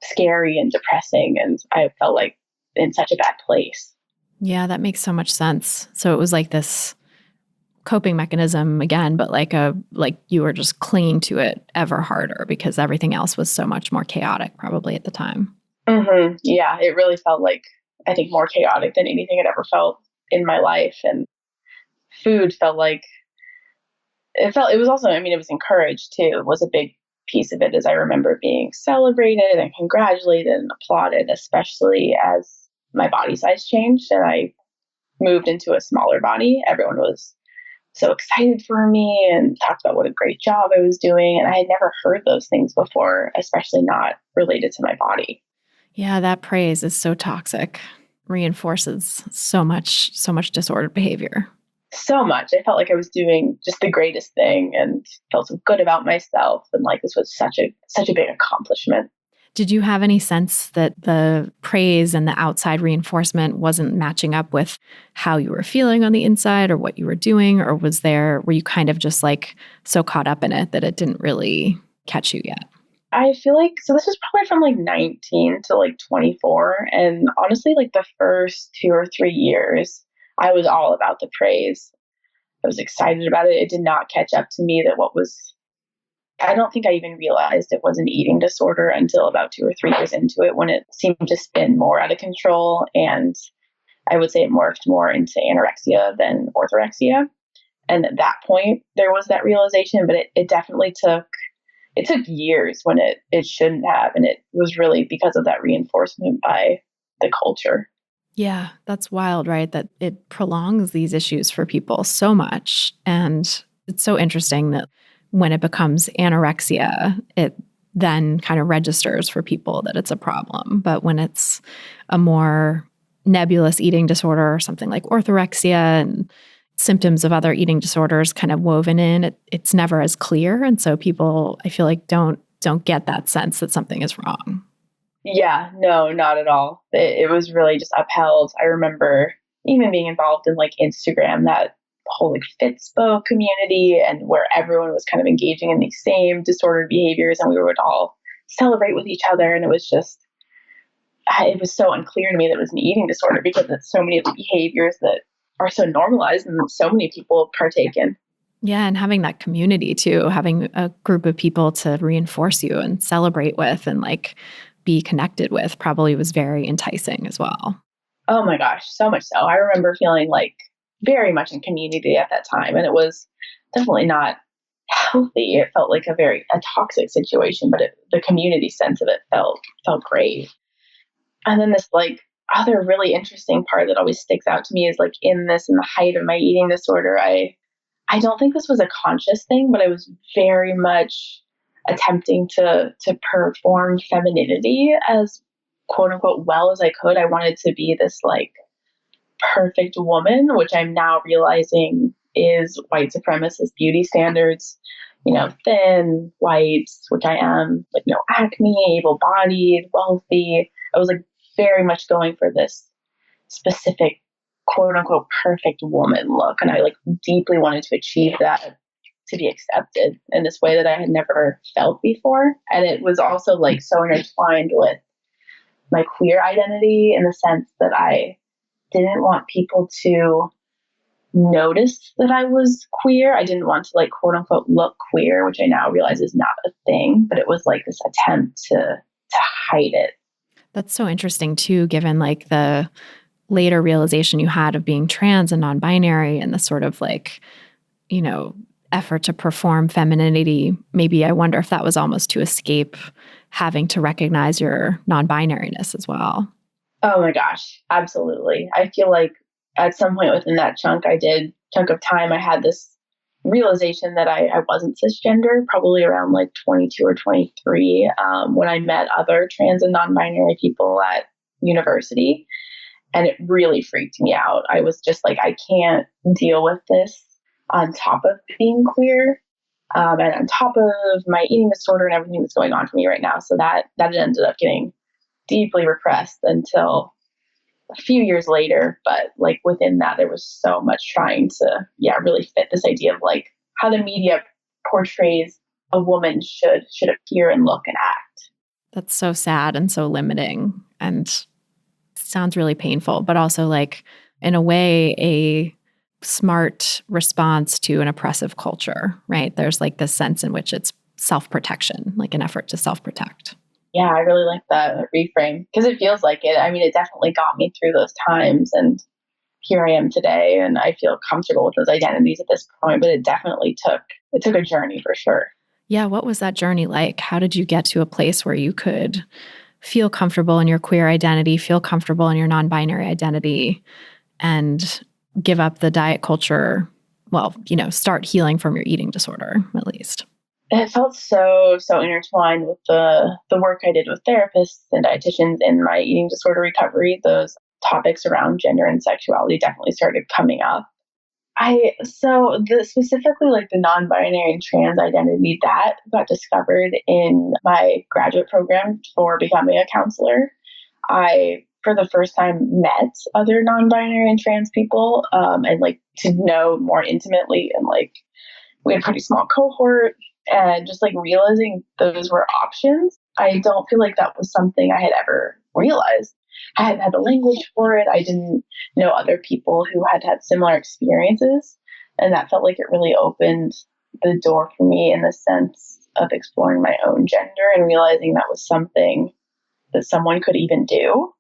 scary and depressing. And I felt like in such a bad place. Yeah, that makes so much sense. So it was like this coping mechanism again, but like you were just clinging to it ever harder because everything else was so much more chaotic probably at the time. Mm-hmm. Yeah, it really felt like, I think, more chaotic than anything I'd ever felt in my life. And food felt like, it was also, I mean, it was encouraged too. It was a big piece of it is I remember being celebrated and congratulated and applauded, especially as my body size changed and I moved into a smaller body. Everyone was so excited for me and talked about what a great job I was doing. And I had never heard those things before, especially not related to my body. Yeah, that praise is so toxic. Reinforces so much disordered behavior. So much. I felt like I was doing just the greatest thing and felt so good about myself. And like this was such a big accomplishment. Did you have any sense that the praise and the outside reinforcement wasn't matching up with how you were feeling on the inside or what you were doing? Or were you kind of just like so caught up in it that it didn't really catch you yet? I feel like, so this was probably from like 19 to like 24. And honestly, like the first 2 or 3 years, I was all about the praise. I was excited about it. It did not catch up to me that I don't think I even realized it was an eating disorder until about 2 or 3 years into it, when it seemed to spin more out of control. And I would say it morphed more into anorexia than orthorexia. And at that point, there was that realization, but it definitely took years when it shouldn't have. And it was really because of that reinforcement by the culture. Yeah, that's wild, right? That it prolongs these issues for people so much. And it's so interesting that when it becomes anorexia, it then kind of registers for people that it's a problem. But when it's a more nebulous eating disorder or something like orthorexia and symptoms of other eating disorders kind of woven in, it's never as clear. And so people, I feel like, don't get that sense that something is wrong. Yeah, no, not at all. It was really just upheld. I remember even being involved in like Instagram, that whole like Fitspo community, and where everyone was kind of engaging in these same disordered behaviors, and we would all celebrate with each other. And it was so unclear to me that it was an eating disorder, because it's so many of the behaviors that are so normalized and so many people partake in. Yeah, and having that community too, having a group of people to reinforce you and celebrate with and like be connected with, probably was very enticing as well. Oh my gosh, so much so. I remember feeling like very much in community at that time, and it was definitely not healthy. It felt like a toxic situation, but the community sense of it felt great. And then this like other really interesting part that always sticks out to me is like in the height of my eating disorder, I don't think this was a conscious thing, but I was very much attempting to perform femininity as quote unquote well as I could. I wanted to be this like perfect woman, which I'm now realizing is white supremacist beauty standards, thin, white, which I am, like no acne, able-bodied, wealthy. I was like very much going for this specific quote unquote perfect woman look. And I like deeply wanted to achieve that, to be accepted in this way that I had never felt before. And it was also like so intertwined with my queer identity, in the sense that I didn't want people to notice that I was queer. I didn't want to like quote unquote look queer, which I now realize is not a thing, but it was like this attempt to hide it. That's so interesting too, given like the later realization you had of being trans and non-binary and the sort of like, effort to perform femininity. Maybe I wonder if that was almost to escape having to recognize your non-binariness as well. Oh my gosh, absolutely. I feel like at some point within that chunk of time, I had this realization that I wasn't cisgender, probably around like 22 or 23, when I met other trans and non-binary people at university. And it really freaked me out. I was just like, I can't deal with this on top of being queer, and on top of my eating disorder and everything that's going on for me right now. So that ended up getting deeply repressed until a few years later. But like within that, there was so much trying to, really fit this idea of like how the media portrays a woman should appear and look and act. That's so sad and so limiting, and sounds really painful, but also like in a way a smart response to an oppressive culture, right? There's like this sense in which it's self-protection, like an effort to self-protect. Yeah, I really like that reframe, because it feels like it. I mean, it definitely got me through those times, and here I am today, and I feel comfortable with those identities at this point, but it definitely took a journey for sure. Yeah, what was that journey like? How did you get to a place where you could feel comfortable in your queer identity, feel comfortable in your non-binary identity, and give up the diet culture? Well, start healing from your eating disorder, at least. It felt so intertwined with the work I did with therapists and dietitians in my eating disorder recovery. Those topics around gender and sexuality definitely started coming up. Specifically like the non-binary and trans identity that got discovered in my graduate program for becoming a counselor. I, for the first time, met other non-binary and trans people, and like to know more intimately, and like we had a pretty small cohort, and just like realizing those were options. I don't feel like that was something I had ever realized. I hadn't had the language for it. I didn't know other people who had had similar experiences. And that felt like it really opened the door for me in the sense of exploring my own gender and realizing that was something that someone could even do.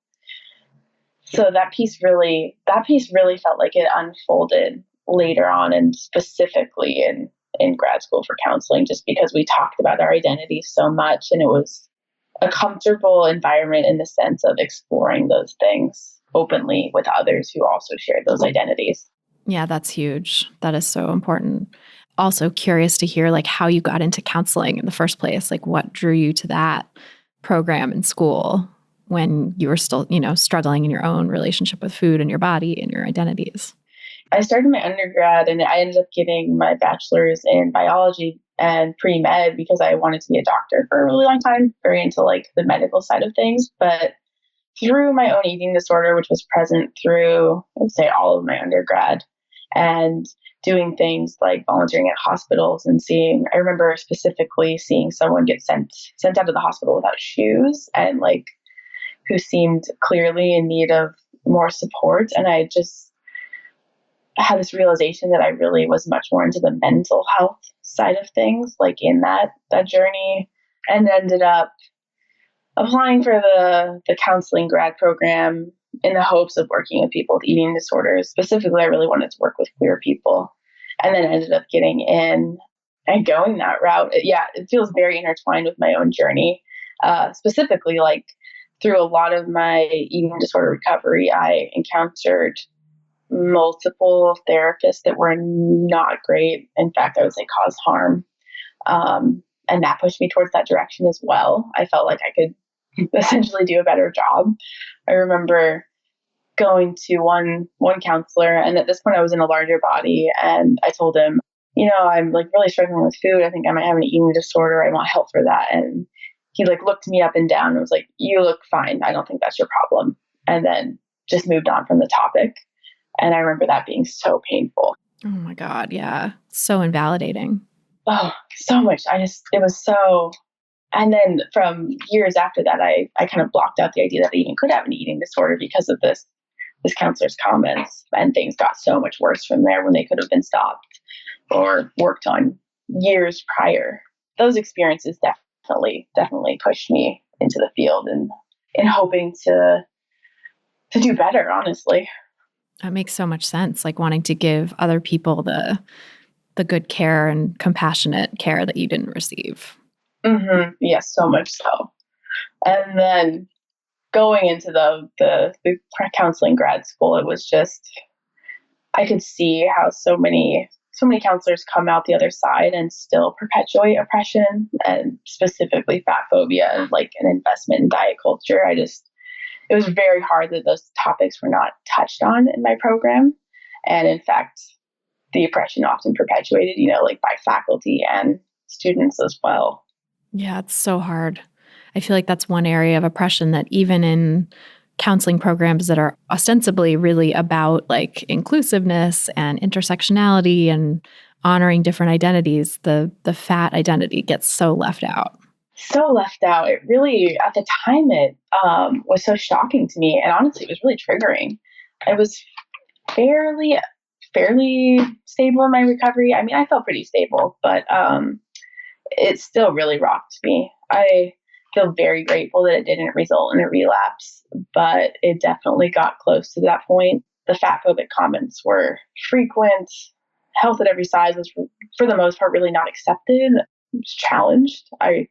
So that piece really felt like it unfolded later on, and specifically in grad school for counseling, just because we talked about our identities so much, and it was a comfortable environment in the sense of exploring those things openly with others who also shared those identities. Yeah, that's huge. That is so important. Also curious to hear like how you got into counseling in the first place. Like what drew you to that program in school when you were still, struggling in your own relationship with food and your body and your identities? I started my undergrad and I ended up getting my bachelor's in biology and pre-med because I wanted to be a doctor for a really long time, very into like the medical side of things. But through my own eating disorder, which was present through, I would say, all of my undergrad, and doing things like volunteering at hospitals and I remember specifically seeing someone get sent out of the hospital without shoes, and like who seemed clearly in need of more support. And I just had this realization that I really was much more into the mental health side of things, like in that journey, and ended up applying for the counseling grad program in the hopes of working with people with eating disorders. Specifically, I really wanted to work with queer people, and then ended up getting in and going that route. It feels very intertwined with my own journey. Specifically, like through a lot of my eating disorder recovery, I encountered multiple therapists that were not great. In fact, I would say caused harm. And that pushed me towards that direction as well. I felt like I could essentially do a better job. I remember going to one counselor, and at this point I was in a larger body, and I told him, I'm like really struggling with food. I think I might have an eating disorder. I want help for that. And he like looked me up and down and was like, "You look fine. I don't think that's your problem." And then just moved on from the topic. And I remember that being so painful. Oh my God. Yeah. So invalidating. Oh, so much. It was so, and then from years after that, I kind of blocked out the idea that I even could have an eating disorder because of this counselor's comments, and things got so much worse from there when they could have been stopped or worked on years prior. Those experiences definitely pushed me into the field and in hoping to do better, honestly. That makes so much sense. Like wanting to give other people the good care and compassionate care that you didn't receive. Mm-hmm. Yes, so much so. And then going into the counseling grad school, it was just, I could see how so many counselors come out the other side and still perpetuate oppression, and specifically fatphobia and like an investment in diet culture. It was very hard that those topics were not touched on in my program. And in fact, the oppression often perpetuated, like by faculty and students as well. Yeah, it's so hard. I feel like that's one area of oppression that even in counseling programs that are ostensibly really about like inclusiveness and intersectionality and honoring different identities, the fat identity gets so left out. So left out. It really, at the time, it was so shocking to me. And honestly, it was really triggering. I was fairly stable in my recovery. I mean, I felt pretty stable, but it still really rocked me. I feel very grateful that it didn't result in a relapse, but it definitely got close to that point. The fatphobic comments were frequent. Health at every size was, for the most part, really not accepted. was challenged. I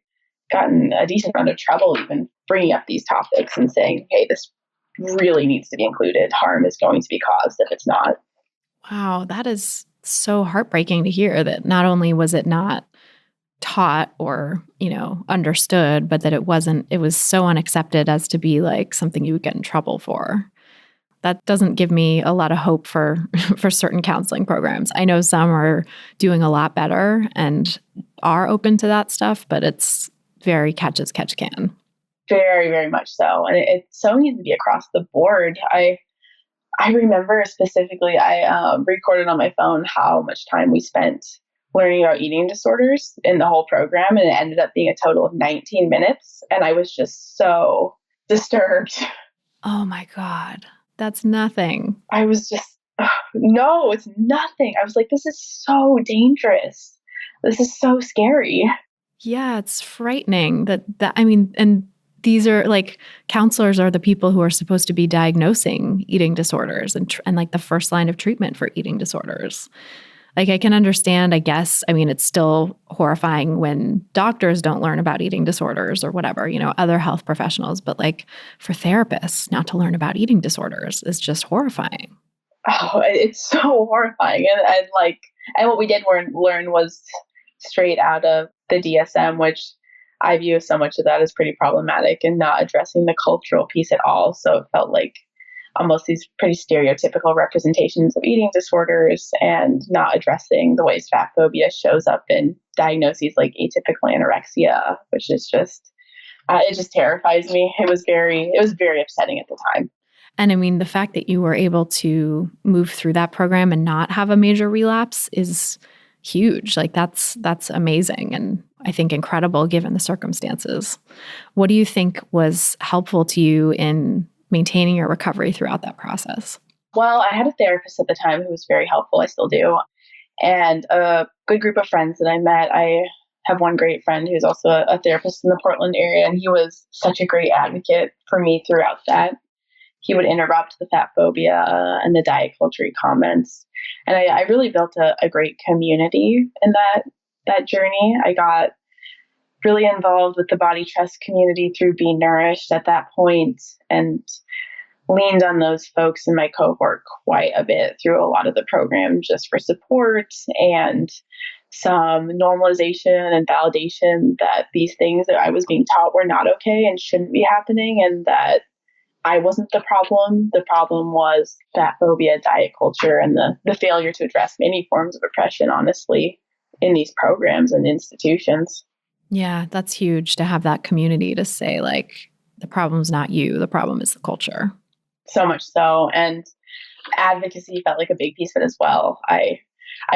got in a decent amount of trouble even bringing up these topics and saying, hey, this really needs to be included. Harm is going to be caused if it's not. Wow, that is so heartbreaking to hear that not only was it not taught or, understood, but that it was so unaccepted as to be like something you would get in trouble for. That doesn't give me a lot of hope for for certain counseling programs. I know some are doing a lot better and are open to that stuff, but it's very catch as catch can. Very, very much so. And it so needs to be across the board. I remember specifically, I recorded on my phone how much time we spent learning about eating disorders in the whole program, and it ended up being a total of 19 minutes. And I was just so disturbed. Oh my God, that's nothing. I was just, no, it's nothing. I was like, this is so dangerous. This is so scary. Yeah, it's frightening and these are like counselors are the people who are supposed to be diagnosing eating disorders and like the first line of treatment for eating disorders. Like I can understand, I guess, it's still horrifying when doctors don't learn about eating disorders or whatever, other health professionals, but like for therapists not to learn about eating disorders is just horrifying. Oh, it's so horrifying. And what we did learn was straight out of the DSM, which I view so much of that as pretty problematic and not addressing the cultural piece at all. So it felt like almost these pretty stereotypical representations of eating disorders and not addressing the ways fatphobia shows up in diagnoses like atypical anorexia, which is just, it just terrifies me. It was very upsetting at the time. And the fact that you were able to move through that program and not have a major relapse is huge. Like that's amazing. And I think incredible given the circumstances. What do you think was helpful to you in maintaining your recovery throughout that process? Well, I had a therapist at the time who was very helpful. I still do. And a good group of friends that I met. I have one great friend who's also a therapist in the Portland area, and he was such a great advocate for me throughout that. He would interrupt the fatphobia and the diet culture comments. And I really built a great community in that journey. I got really involved with the body trust community through Be Nourished at that point and leaned on those folks in my cohort quite a bit through a lot of the program just for support and some normalization and validation that these things that I was being taught were not okay and shouldn't be happening, and that I wasn't the problem. The problem was fatphobia, diet culture, and the failure to address many forms of oppression, honestly, in these programs and institutions. Yeah, that's huge to have that community to say, like, the problem's not you, the problem is the culture. So much so. And advocacy felt like a big piece of it as well. I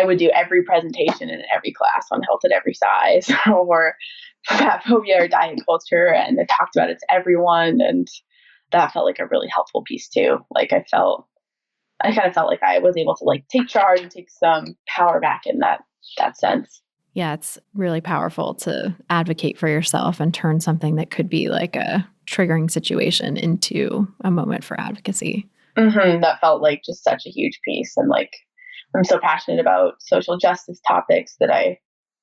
would do every presentation in every class on health at every size or fatphobia or diet culture, and I talked about it to everyone. And that felt like a really helpful piece too. Like I kind of felt like I was able to like take charge and take some power back in that sense. Yeah, it's really powerful to advocate for yourself and turn something that could be like a triggering situation into a moment for advocacy. Mm-hmm. That felt like just such a huge piece. And like, I'm so passionate about social justice topics that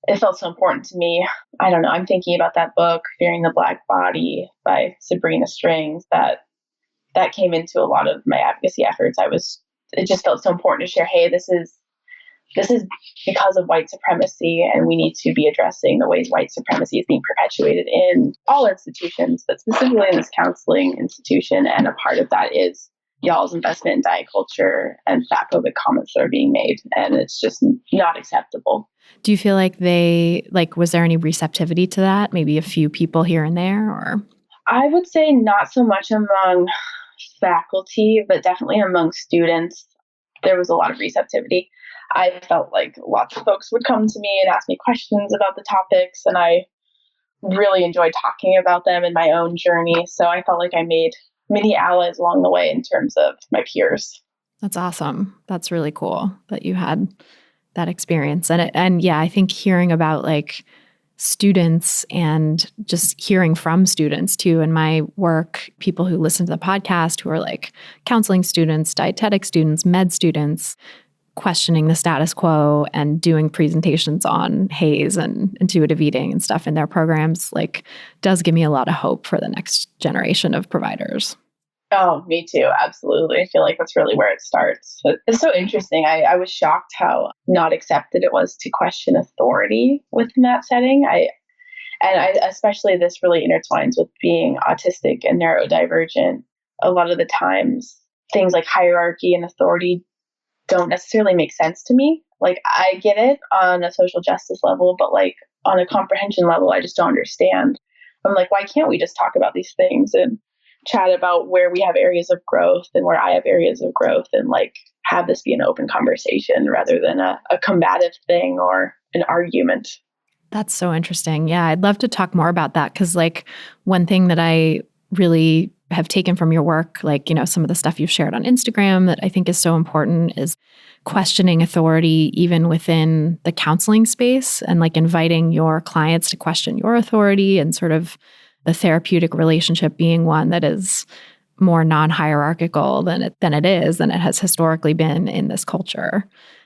it felt so important to me. I don't know. I'm thinking about that book, Fearing the Black Body by Sabrina Strings, that came into a lot of my advocacy efforts. It just felt so important to share, hey, this is because of white supremacy, and we need to be addressing the ways white supremacy is being perpetuated in all institutions, but specifically in this counseling institution. And a part of that is y'all's investment in diet culture and fatphobic comments that are being made. And it's just not acceptable. Do you feel like was there any receptivity to that? Maybe a few people here and there, or? I would say not so much among faculty, but definitely among students. There was a lot of receptivity. I felt like lots of folks would come to me and ask me questions about the topics, and I really enjoyed talking about them in my own journey. So I felt like I made many allies along the way in terms of my peers. That's awesome. That's really cool that you had that experience. And yeah, I think hearing about like students and just hearing from students too in my work, people who listen to the podcast who are like counseling students, dietetic students, med students, questioning the status quo and doing presentations on HAES and intuitive eating and stuff in their programs, like, does give me a lot of hope for the next generation of providers. Oh, me too. Absolutely. I feel like that's really where it starts. But it's so interesting. I was shocked how not accepted it was to question authority within that setting. Especially this really intertwines with being autistic and neurodivergent. A lot of the times, things like hierarchy and authority don't necessarily make sense to me. Like, I get it on a social justice level, but like on a comprehension level, I just don't understand. I'm like, why can't we just talk about these things and chat about where we have areas of growth and where I have areas of growth, and like have this be an open conversation rather than a combative thing or an argument. That's so interesting. Yeah, I'd love to talk more about that, because like one thing that I really have taken from your work, like, some of the stuff you've shared on Instagram that I think is so important, is questioning authority even within the counseling space, and like inviting your clients to question your authority, and sort of the therapeutic relationship being one that is more non-hierarchical than it has historically been in this culture.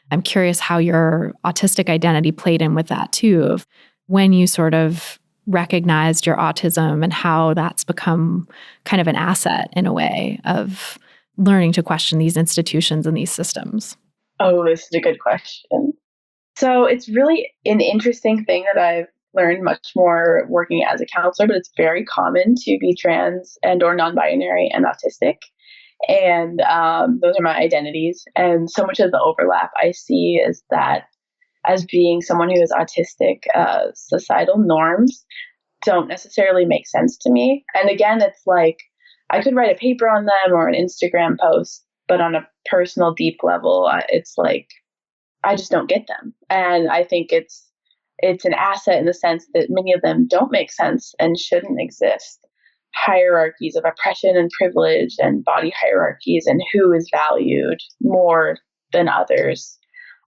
I'm curious how your autistic identity played in with that too, of when you sort of recognized your autism and how that's become kind of an asset in a way of learning to question these institutions and these systems. Oh, this is a good question. So it's really an interesting thing that I've learned much more working as a counselor, but it's very common to be trans and or non-binary and autistic. And those are my identities. And so much of the overlap I see is that as being someone who is autistic, societal norms don't necessarily make sense to me. And again, it's like I could write a paper on them or an Instagram post, but on a personal, deep level, it's like I just don't get them. And I think it's an asset in the sense that many of them don't make sense and shouldn't exist. Hierarchies of oppression and privilege, and body hierarchies, and who is valued more than others.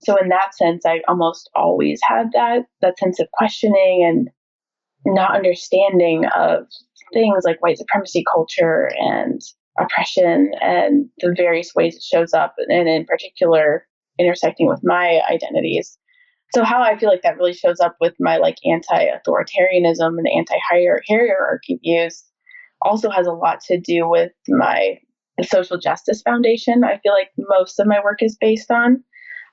So in that sense, I almost always had that sense of questioning and not understanding of things like white supremacy culture and oppression and the various ways it shows up, and in particular intersecting with my identities. So how I feel like that really shows up with my like anti-authoritarianism and anti-hierarchy views also has a lot to do with the social justice foundation I feel like most of my work is based on.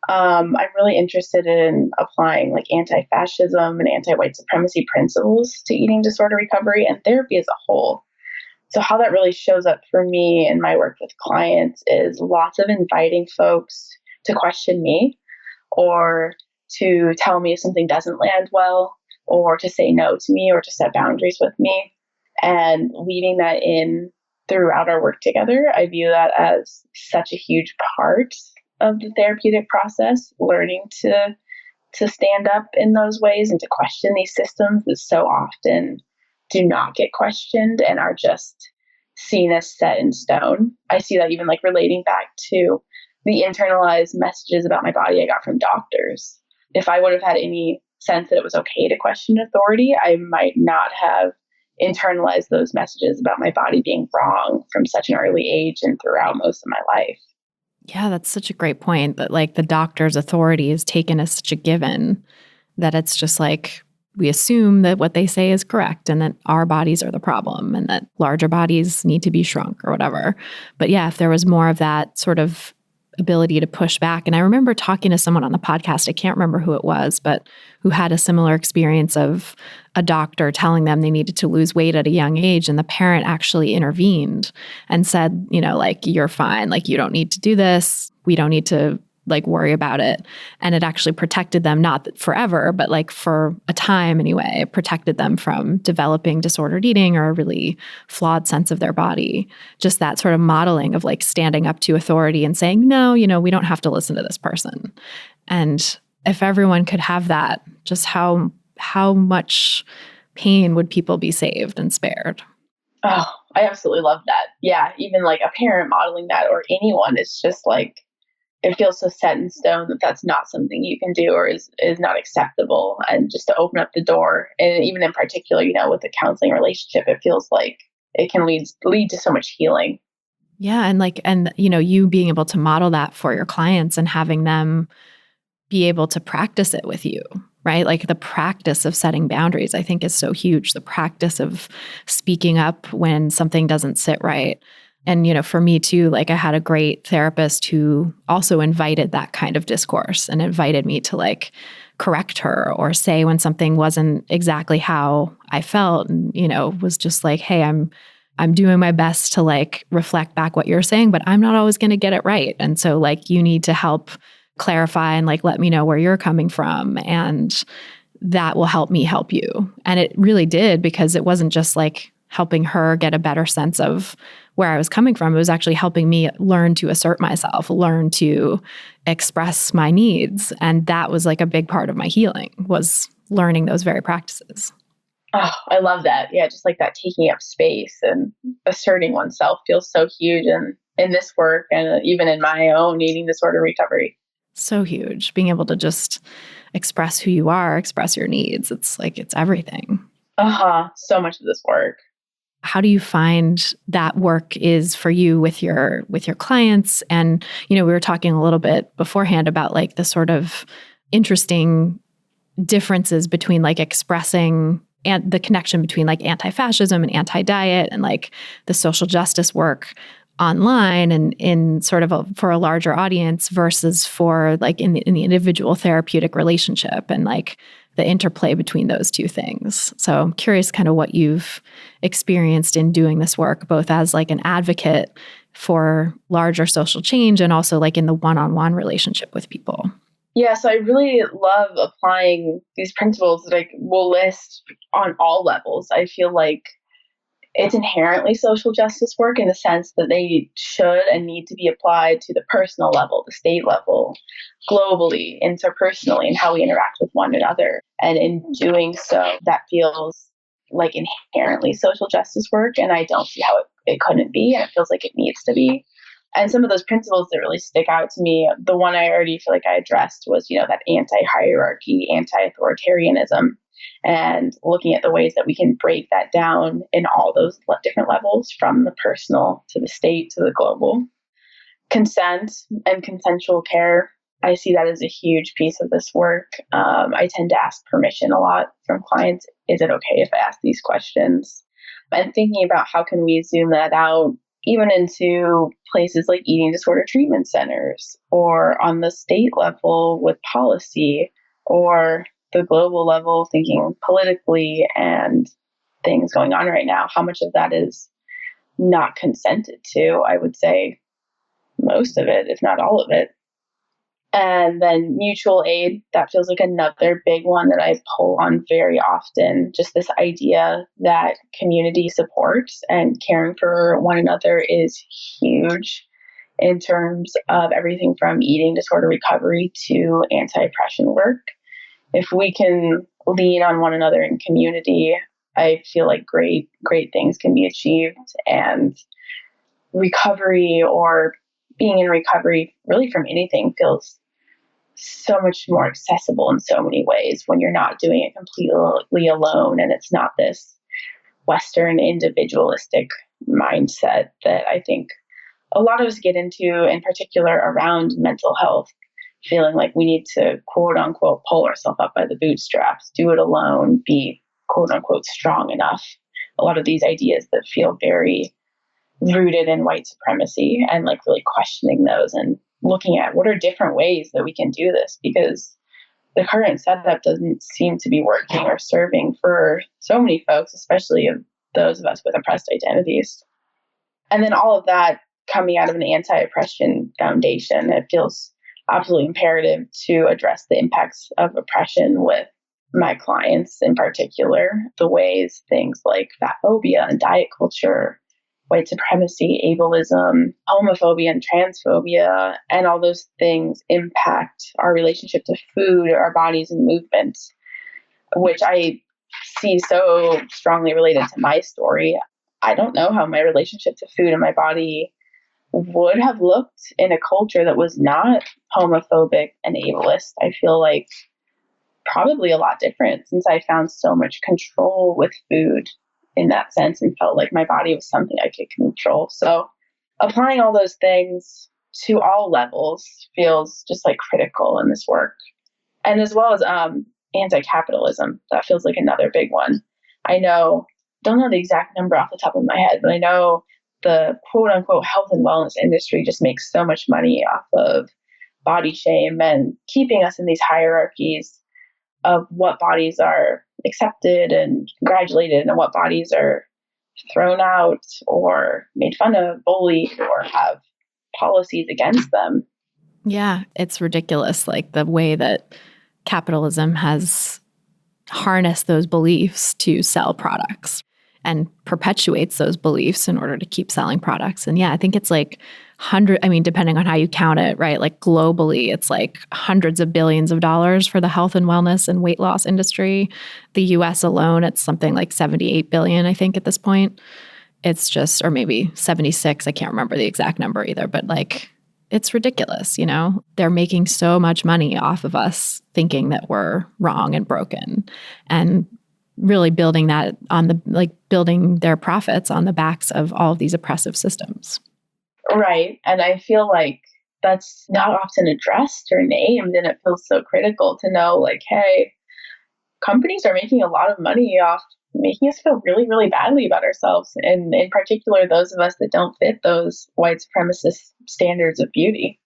I'm really interested in applying like anti-fascism and anti-white supremacy principles to eating disorder recovery and therapy as a whole. So how that really shows up for me in my work with clients is lots of inviting folks to question me, or to tell me if something doesn't land well, or to say no to me, or to set boundaries with me, and weaving that in throughout our work together. I view that as such a huge part of the therapeutic process, learning to stand up in those ways and to question these systems that so often do not get questioned and are just seen as set in stone. I see that even like relating back to the internalized messages about my body I got from doctors. If I would have had any sense that it was okay to question authority, I might not have internalized those messages about my body being wrong from such an early age and throughout most of my life. Yeah, that's such a great point, that like the doctor's authority is taken as such a given that it's just like we assume that what they say is correct and that our bodies are the problem and that larger bodies need to be shrunk or whatever. But yeah, if there was more of that sort of ability to push back. And I remember talking to someone on the podcast, I can't remember who it was, but who had a similar experience of a doctor telling them they needed to lose weight at a young age. And the parent actually intervened and said, like, you're fine. Like, you don't need to do this. We don't need to like worry about it. And it actually protected them, not forever, but like for a time anyway, it protected them from developing disordered eating or a really flawed sense of their body. Just that sort of modeling of like standing up to authority and saying, no, we don't have to listen to this person. And if everyone could have that, just how much pain would people be saved and spared? Oh, I absolutely love that. Yeah, even like a parent modeling that, or anyone, it's just like, it feels so set in stone that that's not something you can do or is not acceptable. And just to open up the door, and even in particular, with the counseling relationship, it feels like it can lead to so much healing. Yeah. And you being able to model that for your clients and having them be able to practice it with you, right? Like the practice of setting boundaries, I think is so huge. The practice of speaking up when something doesn't sit right. And, for me too, like I had a great therapist who also invited that kind of discourse and invited me to like correct her or say when something wasn't exactly how I felt and, was just like, hey, I'm doing my best to like reflect back what you're saying, but I'm not always going to get it right. And so like you need to help clarify and like let me know where you're coming from, and that will help me help you. And it really did, because it wasn't just like helping her get a better sense of where I was coming from. It was actually helping me learn to assert myself, learn to express my needs. And that was like a big part of my healing, was learning those very practices. Oh, I love that. Yeah, just like that taking up space and asserting oneself feels so huge in this work and even in my own eating disorder recovery. So huge. Being able to just express who you are, express your needs. It's like, it's everything. So much of this work. How do you find that work is for you with your clients? And, we were talking a little bit beforehand about like the sort of interesting differences between like expressing and the connection between like anti-fascism and anti-diet and like the social justice work online and in sort of for a larger audience versus for like in the individual therapeutic relationship and like the interplay between those two things. So I'm curious kind of what you've experienced in doing this work, both as like an advocate for larger social change and also like in the one-on-one relationship with people. Yeah, so I really love applying these principles that I will list on all levels. I feel like it's inherently social justice work in the sense that they should and need to be applied to the personal level, the state level, globally, interpersonally, and how we interact with one another. And in doing so, that feels like inherently social justice work, and I don't see how it couldn't be, and it feels like it needs to be. And some of those principles that really stick out to me, the one I already feel like I addressed was, that anti-hierarchy, anti-authoritarianism, and looking at the ways that we can break that down in all those different levels, from the personal to the state to the global. Consent and consensual care, I see that as a huge piece of this work. I tend to ask permission a lot from clients. Is it okay if I ask these questions? And thinking about how can we zoom that out even into places like eating disorder treatment centers, or on the state level with policy, or the global level thinking politically and things going on right now. How much of that is not consented to? I would say most of it, if not all of it. And then mutual aid, that feels like another big one that I pull on very often. Just this idea that community support and caring for one another is huge in terms of everything from eating disorder recovery to anti-oppression work. If we can lean on one another in community, I feel like great things can be achieved. And recovery, or being in recovery really from anything, feels so much more accessible in so many ways when you're not doing it completely alone, and it's not this Western individualistic mindset that I think a lot of us get into, in particular around mental health, feeling like we need to quote unquote pull ourselves up by the bootstraps, do it alone, be quote unquote strong enough. A lot of these ideas that feel very rooted in white supremacy, and like really questioning those and looking at what are different ways that we can do this, because the current setup doesn't seem to be working or serving for so many folks, especially those of us with oppressed identities. And then all of that coming out of an anti-oppression foundation, it feels absolutely imperative to address the impacts of oppression with my clients, in particular, the ways things like fatphobia and diet culture, white supremacy, ableism, homophobia and transphobia, and all those things impact our relationship to food, our bodies and movements, which I see so strongly related to my story. I don't know how my relationship to food and my body would have looked in a culture that was not homophobic and ableist. I feel like probably a lot different, since I found so much control with food in that sense and felt like my body was something I could control. So applying all those things to all levels feels just like critical in this work. And as well as anti-capitalism, that feels like another big one. Don't know the exact number off the top of my head, but I know the quote unquote health and wellness industry just makes so much money off of body shame and keeping us in these hierarchies of what bodies are accepted and congratulated and what bodies are thrown out or made fun of, bullied, or have policies against them. Yeah, it's ridiculous, like the way that capitalism has harnessed those beliefs to sell products and perpetuates those beliefs in order to keep selling products. And yeah, I think it's like depending on how you count it, right? Like globally, it's like hundreds of billions of dollars for the health and wellness and weight loss industry. The US alone, it's something like 78 billion, I think, at this point. It's just, or maybe 76, I can't remember the exact number either, but like, it's ridiculous, you know? They're making so much money off of us thinking that we're wrong and broken, and really building that on building their profits on the backs of all of these oppressive systems. Right. And I feel like that's not often addressed or named, and it feels so critical to know, like, hey, companies are making a lot of money off making us feel really, really badly about ourselves. And in particular, those of us that don't fit those white supremacist standards of beauty.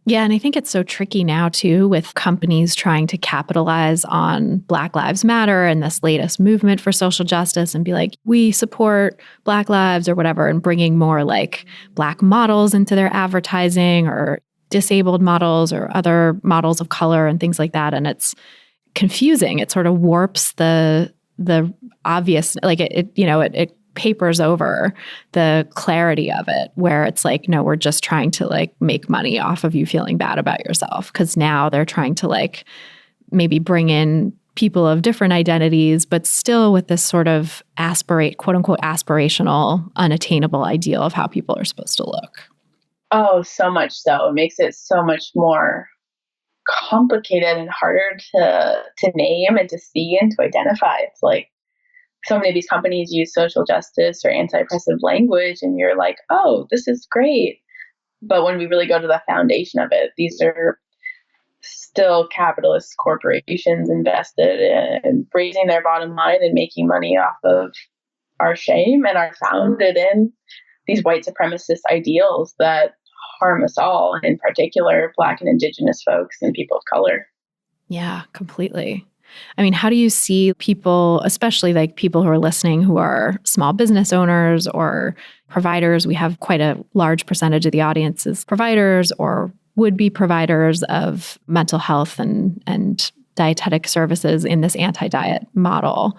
Yeah, and I think it's so tricky now, too, with companies trying to capitalize on Black Lives Matter and this latest movement for social justice and be like, we support Black lives or whatever, and bringing more like Black models into their advertising, or disabled models or other models of color and things like that. And it's confusing. It sort of warps the obvious, like it papers over the clarity of it, where it's like, no, we're just trying to like make money off of you feeling bad about yourself. Because now they're trying to like maybe bring in people of different identities, but still with this sort of quote unquote aspirational, unattainable ideal of how people are supposed to look. Oh, so much so. It makes it so much more complicated and harder to name and to see and to identify. It's like so many of these companies use social justice or anti-oppressive language, and you're like, oh, this is great. But when we really go to the foundation of it, these are still capitalist corporations invested in raising their bottom line and making money off of our shame, and are founded in these white supremacist ideals that harm us all, in particular Black and Indigenous folks and people of color. Yeah, completely. I mean, how do you see people, especially like people who are listening who are small business owners or providers? We have quite a large percentage of the audience is providers or would-be providers of mental health and dietetic services in this anti-diet model.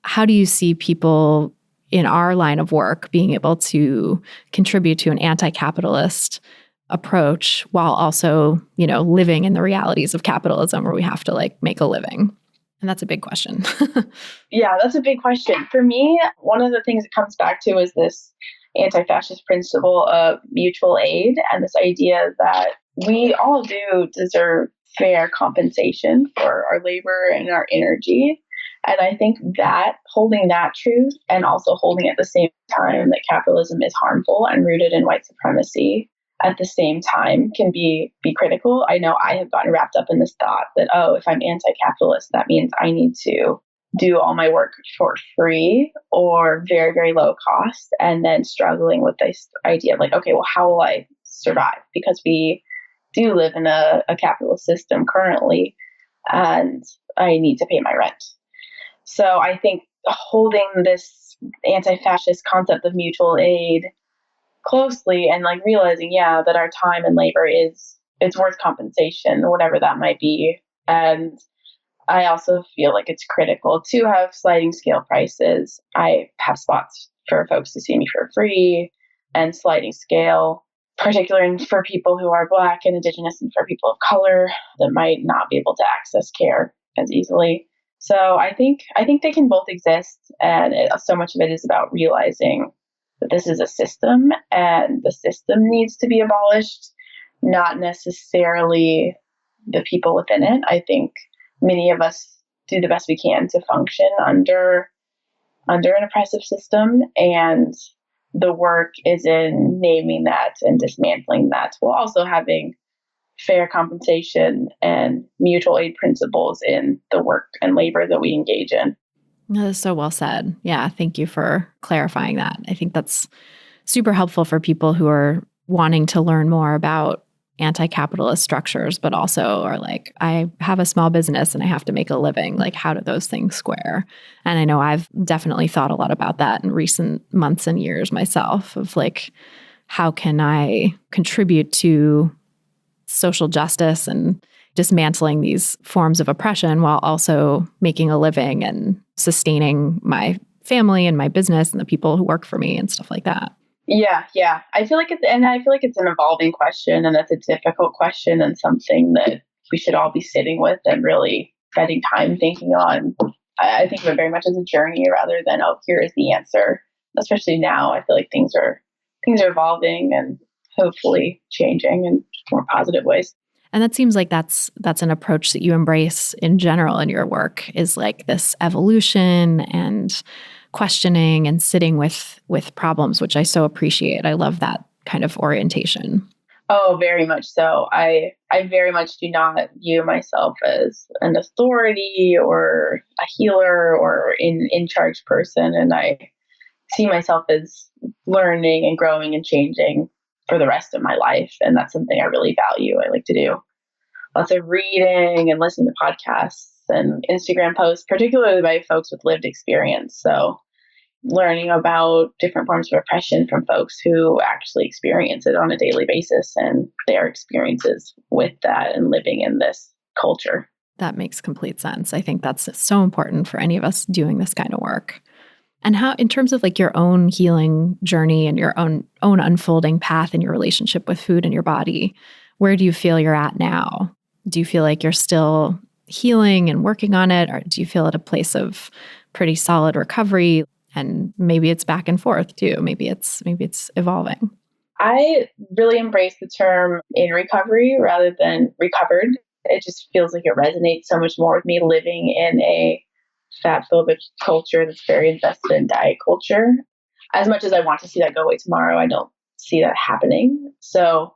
How do you see people in our line of work being able to contribute to an anti-capitalist approach while also, living in the realities of capitalism where we have to like make a living? And that's a big question. Yeah, that's a big question. For me, one of the things it comes back to is this anti-fascist principle of mutual aid, and this idea that we all do deserve fair compensation for our labor and our energy. And I think that holding that truth, and also holding at the same time that capitalism is harmful and rooted in white supremacy at the same time, can be critical. I know I have gotten wrapped up in this thought that, oh, if I'm anti-capitalist, that means I need to do all my work for free or very, very low cost, and then struggling with this idea of like, okay, well, how will I survive? Because we do live in a capitalist system currently, and I need to pay my rent. So I think holding this anti-fascist concept of mutual aid closely, and like realizing, that our time and labor it's worth compensation, whatever that might be. And I also feel like it's critical to have sliding scale prices. I have spots for folks to see me for free, and sliding scale, particularly for people who are Black and Indigenous and for people of color that might not be able to access care as easily. So I think they can both exist, and so much of it is about realizing that this is a system, and the system needs to be abolished, not necessarily the people within it. I think many of us do the best we can to function under an oppressive system, and the work is in naming that and dismantling that, while also having fair compensation and mutual aid principles in the work and labor that we engage in. That is so well said. Yeah, thank you for clarifying that. I think that's super helpful for people who are wanting to learn more about anti-capitalist structures, but also are like, I have a small business and I have to make a living. Like, how do those things square? And I know I've definitely thought a lot about that in recent months and years myself, of like, how can I contribute to social justice and dismantling these forms of oppression while also making a living and sustaining my family and my business and the people who work for me and stuff like that. Yeah. I feel like it's an evolving question, and that's a difficult question and something that we should all be sitting with and really spending time thinking on. I think of it very much as a journey rather than, oh, here is the answer. Especially now, I feel like things are evolving and hopefully changing in more positive ways. And that seems like that's an approach that you embrace in general in your work, is like this evolution and questioning and sitting with problems, which I so appreciate. I love that kind of orientation. Oh, very much so. I very much do not view myself as an authority or a healer or in charge person, and I see myself as learning and growing and changing for the rest of my life, and that's something I really value. I like to do lots of reading and listening to podcasts and Instagram posts, particularly by folks with lived experience. So learning about different forms of oppression from folks who actually experience it on a daily basis and their experiences with that and living in this culture. That makes complete sense. I think that's so important for any of us doing this kind of work. And how, in terms of like your own healing journey and your own unfolding path in your relationship with food and your body, where do you feel you're at now? Do you feel like you're still healing and working on it? Or do you feel at a place of pretty solid recovery? And maybe it's back and forth too. Maybe it's evolving. I really embrace the term in recovery rather than recovered. It just feels like it resonates so much more with me living in a fatphobic culture that's very invested in diet culture. As much as I want to see that go away tomorrow, I don't see that happening. So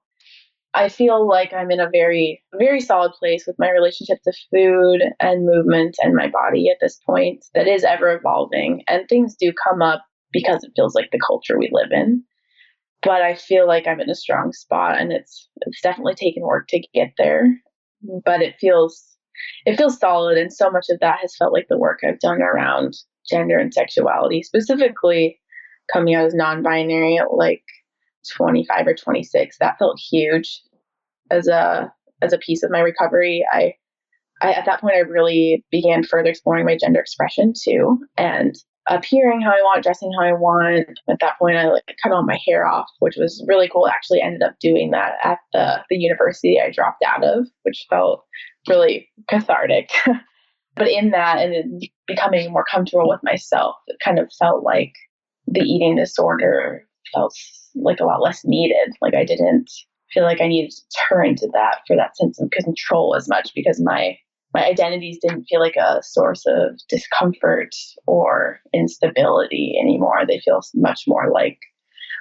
I feel like I'm in a very, very solid place with my relationship to food and movement and my body at this point that is ever evolving. And things do come up because it feels like the culture we live in. But I feel like I'm in a strong spot, and it's definitely taken work to get there. But it feels solid, and so much of that has felt like the work I've done around gender and sexuality, specifically coming out as non-binary at like 25 or 26. That felt huge as a piece of my recovery. I at that point I really began further exploring my gender expression too, and appearing how I want, dressing how I want. At that point, I cut all my hair off, which was really cool. I actually ended up doing that at the university I dropped out of, which felt really cathartic. But in that, and in becoming more comfortable with myself, it kind of felt like the eating disorder felt like a lot less needed. Like I didn't feel like I needed to turn to that for that sense of control as much, because my identities didn't feel like a source of discomfort or instability anymore. They feel much more like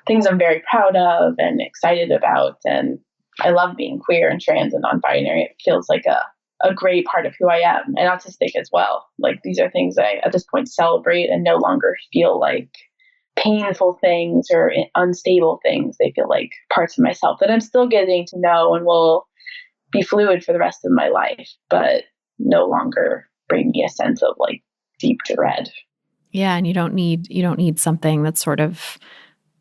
things I'm very proud of and excited about. And I love being queer and trans and non-binary. It feels like a great part of who I am, and autistic as well. Like these are things I at this point celebrate and no longer feel like painful things or unstable things. They feel like parts of myself that I'm still getting to know and will be fluid for the rest of my life, but no longer bring me a sense of like deep dread. Yeah, and you don't need something that sort of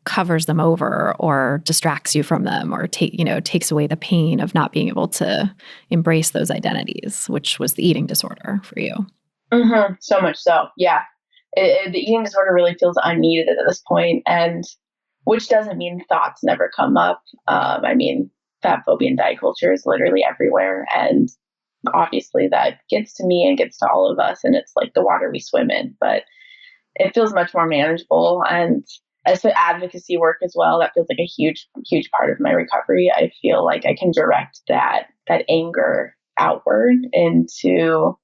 covers them over or distracts you from them or takes away the pain of not being able to embrace those identities, which was the eating disorder for you. Mm-hmm. So much so, yeah. The eating disorder really feels unneeded at this point, and which doesn't mean thoughts never come up. I mean, fatphobia and diet culture is literally everywhere, and obviously that gets to me and gets to all of us, and it's like the water we swim in, but it feels much more manageable. And as for advocacy work as well, that feels like a huge part of my recovery. I feel like I can direct that anger outward into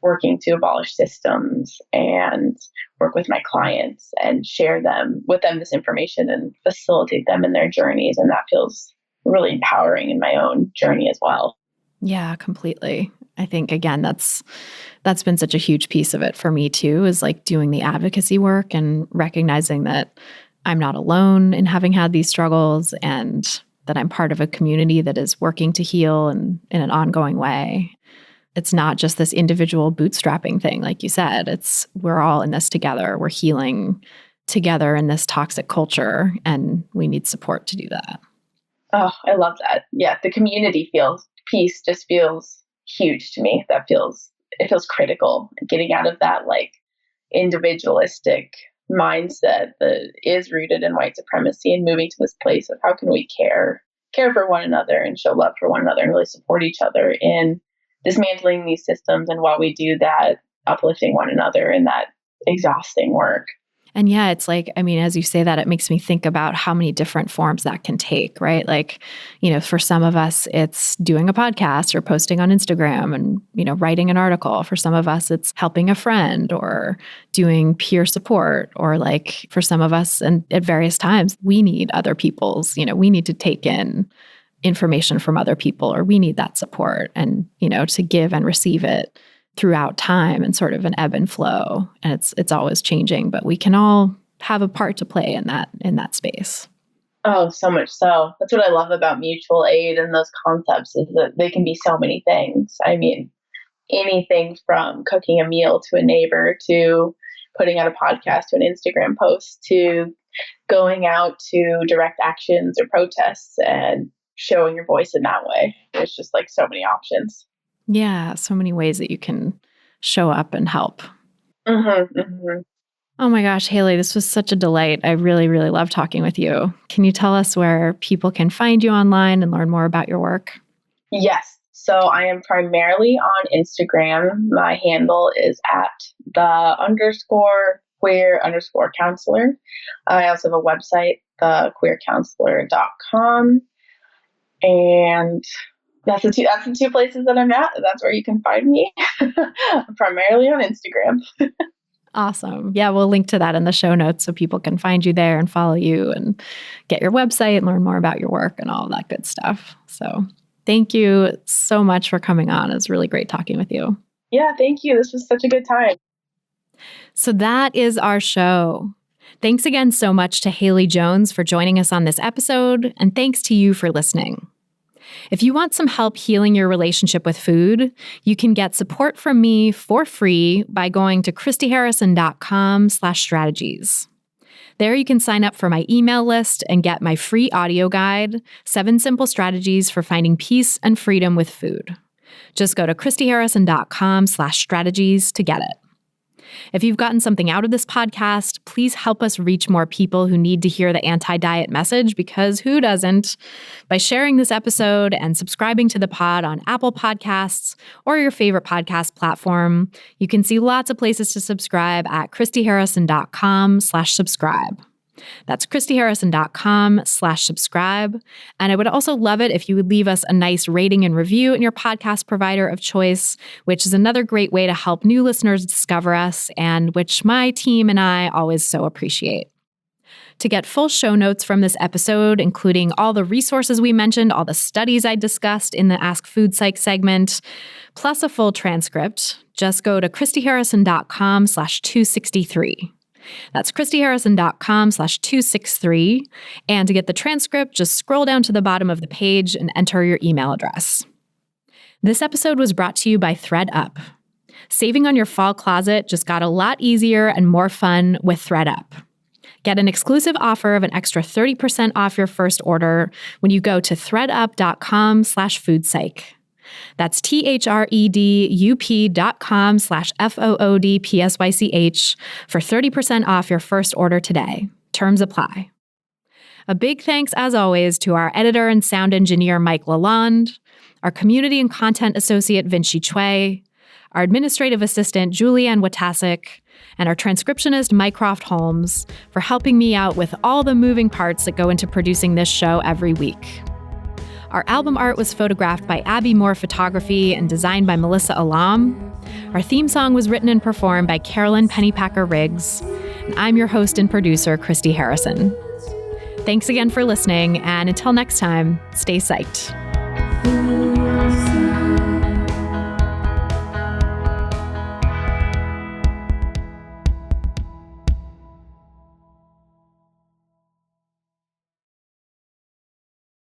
working to abolish systems and work with my clients and share with them this information and facilitate them in their journeys. And that feels really empowering in my own journey as well. Yeah, completely. I think, again, that's been such a huge piece of it for me too, is like doing the advocacy work and recognizing that I'm not alone in having had these struggles and that I'm part of a community that is working to heal in an ongoing way. It's not just this individual bootstrapping thing, like you said. We're all in this together. We're healing together in this toxic culture, and we need support to do that. Oh, I love that. Yeah, the community piece just feels huge to me. It feels critical. Getting out of that like individualistic mindset that is rooted in white supremacy and moving to this place of how can we care for one another and show love for one another and really support each other in dismantling these systems, and while we do that, uplifting one another in that exhausting work. And yeah, it's like, I mean, as you say that, it makes me think about how many different forms that can take, right? Like, for some of us, it's doing a podcast or posting on Instagram and, writing an article. For some of us, it's helping a friend or doing peer support, or like for some of us, and at various times, we need other people's, we need to take in information from other people, or we need that support, and, to give and receive it throughout time and sort of an ebb and flow. And it's always changing, but we can all have a part to play in that space. Oh, so much so. That's what I love about mutual aid and those concepts, is that they can be so many things. I mean, anything from cooking a meal to a neighbor, to putting out a podcast, to an Instagram post, to going out to direct actions or protests and showing your voice in that way. There's just like so many options. Yeah, so many ways that you can show up and help. Mm-hmm, mm-hmm. Oh my gosh, Haley, this was such a delight. I really, really love talking with you. Can you tell us where people can find you online and learn more about your work? Yes. So I am primarily on Instagram. My handle is at _queer_counselor. I also have a website, thequeercounselor.com. And that's the two places that I'm at. That's where you can find me. I'm primarily on Instagram. Awesome. Yeah, we'll link to that in the show notes so people can find you there and follow you and get your website and learn more about your work and all of that good stuff. So thank you so much for coming on. It was really great talking with you. Yeah, thank you. This was such a good time. So that is our show. Thanks again so much to Haley Jones for joining us on this episode, and thanks to you for listening. If you want some help healing your relationship with food, you can get support from me for free by going to christyharrison.com/strategies. There you can sign up for my email list and get my free audio guide, 7 Simple Strategies for Finding Peace and Freedom with Food. Just go to christyharrison.com/strategies to get it. If you've gotten something out of this podcast, please help us reach more people who need to hear the anti-diet message, because who doesn't? By sharing this episode and subscribing to the pod on Apple Podcasts or your favorite podcast platform. You can see lots of places to subscribe at christyharrison.com/subscribe. That's christyharrison.com/subscribe. And I would also love it if you would leave us a nice rating and review in your podcast provider of choice, which is another great way to help new listeners discover us, and which my team and I always so appreciate. To get full show notes from this episode, including all the resources we mentioned, all the studies I discussed in the Ask Food Psych segment, plus a full transcript, just go to christyharrison.com/263. That's christyharrison.com/263. And to get the transcript, just scroll down to the bottom of the page and enter your email address. This episode was brought to you by ThreadUp. Saving on your fall closet just got a lot easier and more fun with ThreadUp. Get an exclusive offer of an extra 30% off your first order when you go to threadup.com/foodpsych. That's threadup.com/FOODPSYCH for 30% off your first order today. Terms apply. A big thanks, as always, to our editor and sound engineer, Mike Lalonde, our community and content associate, Vinci Chue, our administrative assistant, Julianne Watasik, and our transcriptionist, Mycroft Holmes, for helping me out with all the moving parts that go into producing this show every week. Our album art was photographed by Abby Moore Photography and designed by Melissa Alam. Our theme song was written and performed by Carolyn Pennypacker Riggs. And I'm your host and producer, Christy Harrison. Thanks again for listening, and until next time, stay psyched.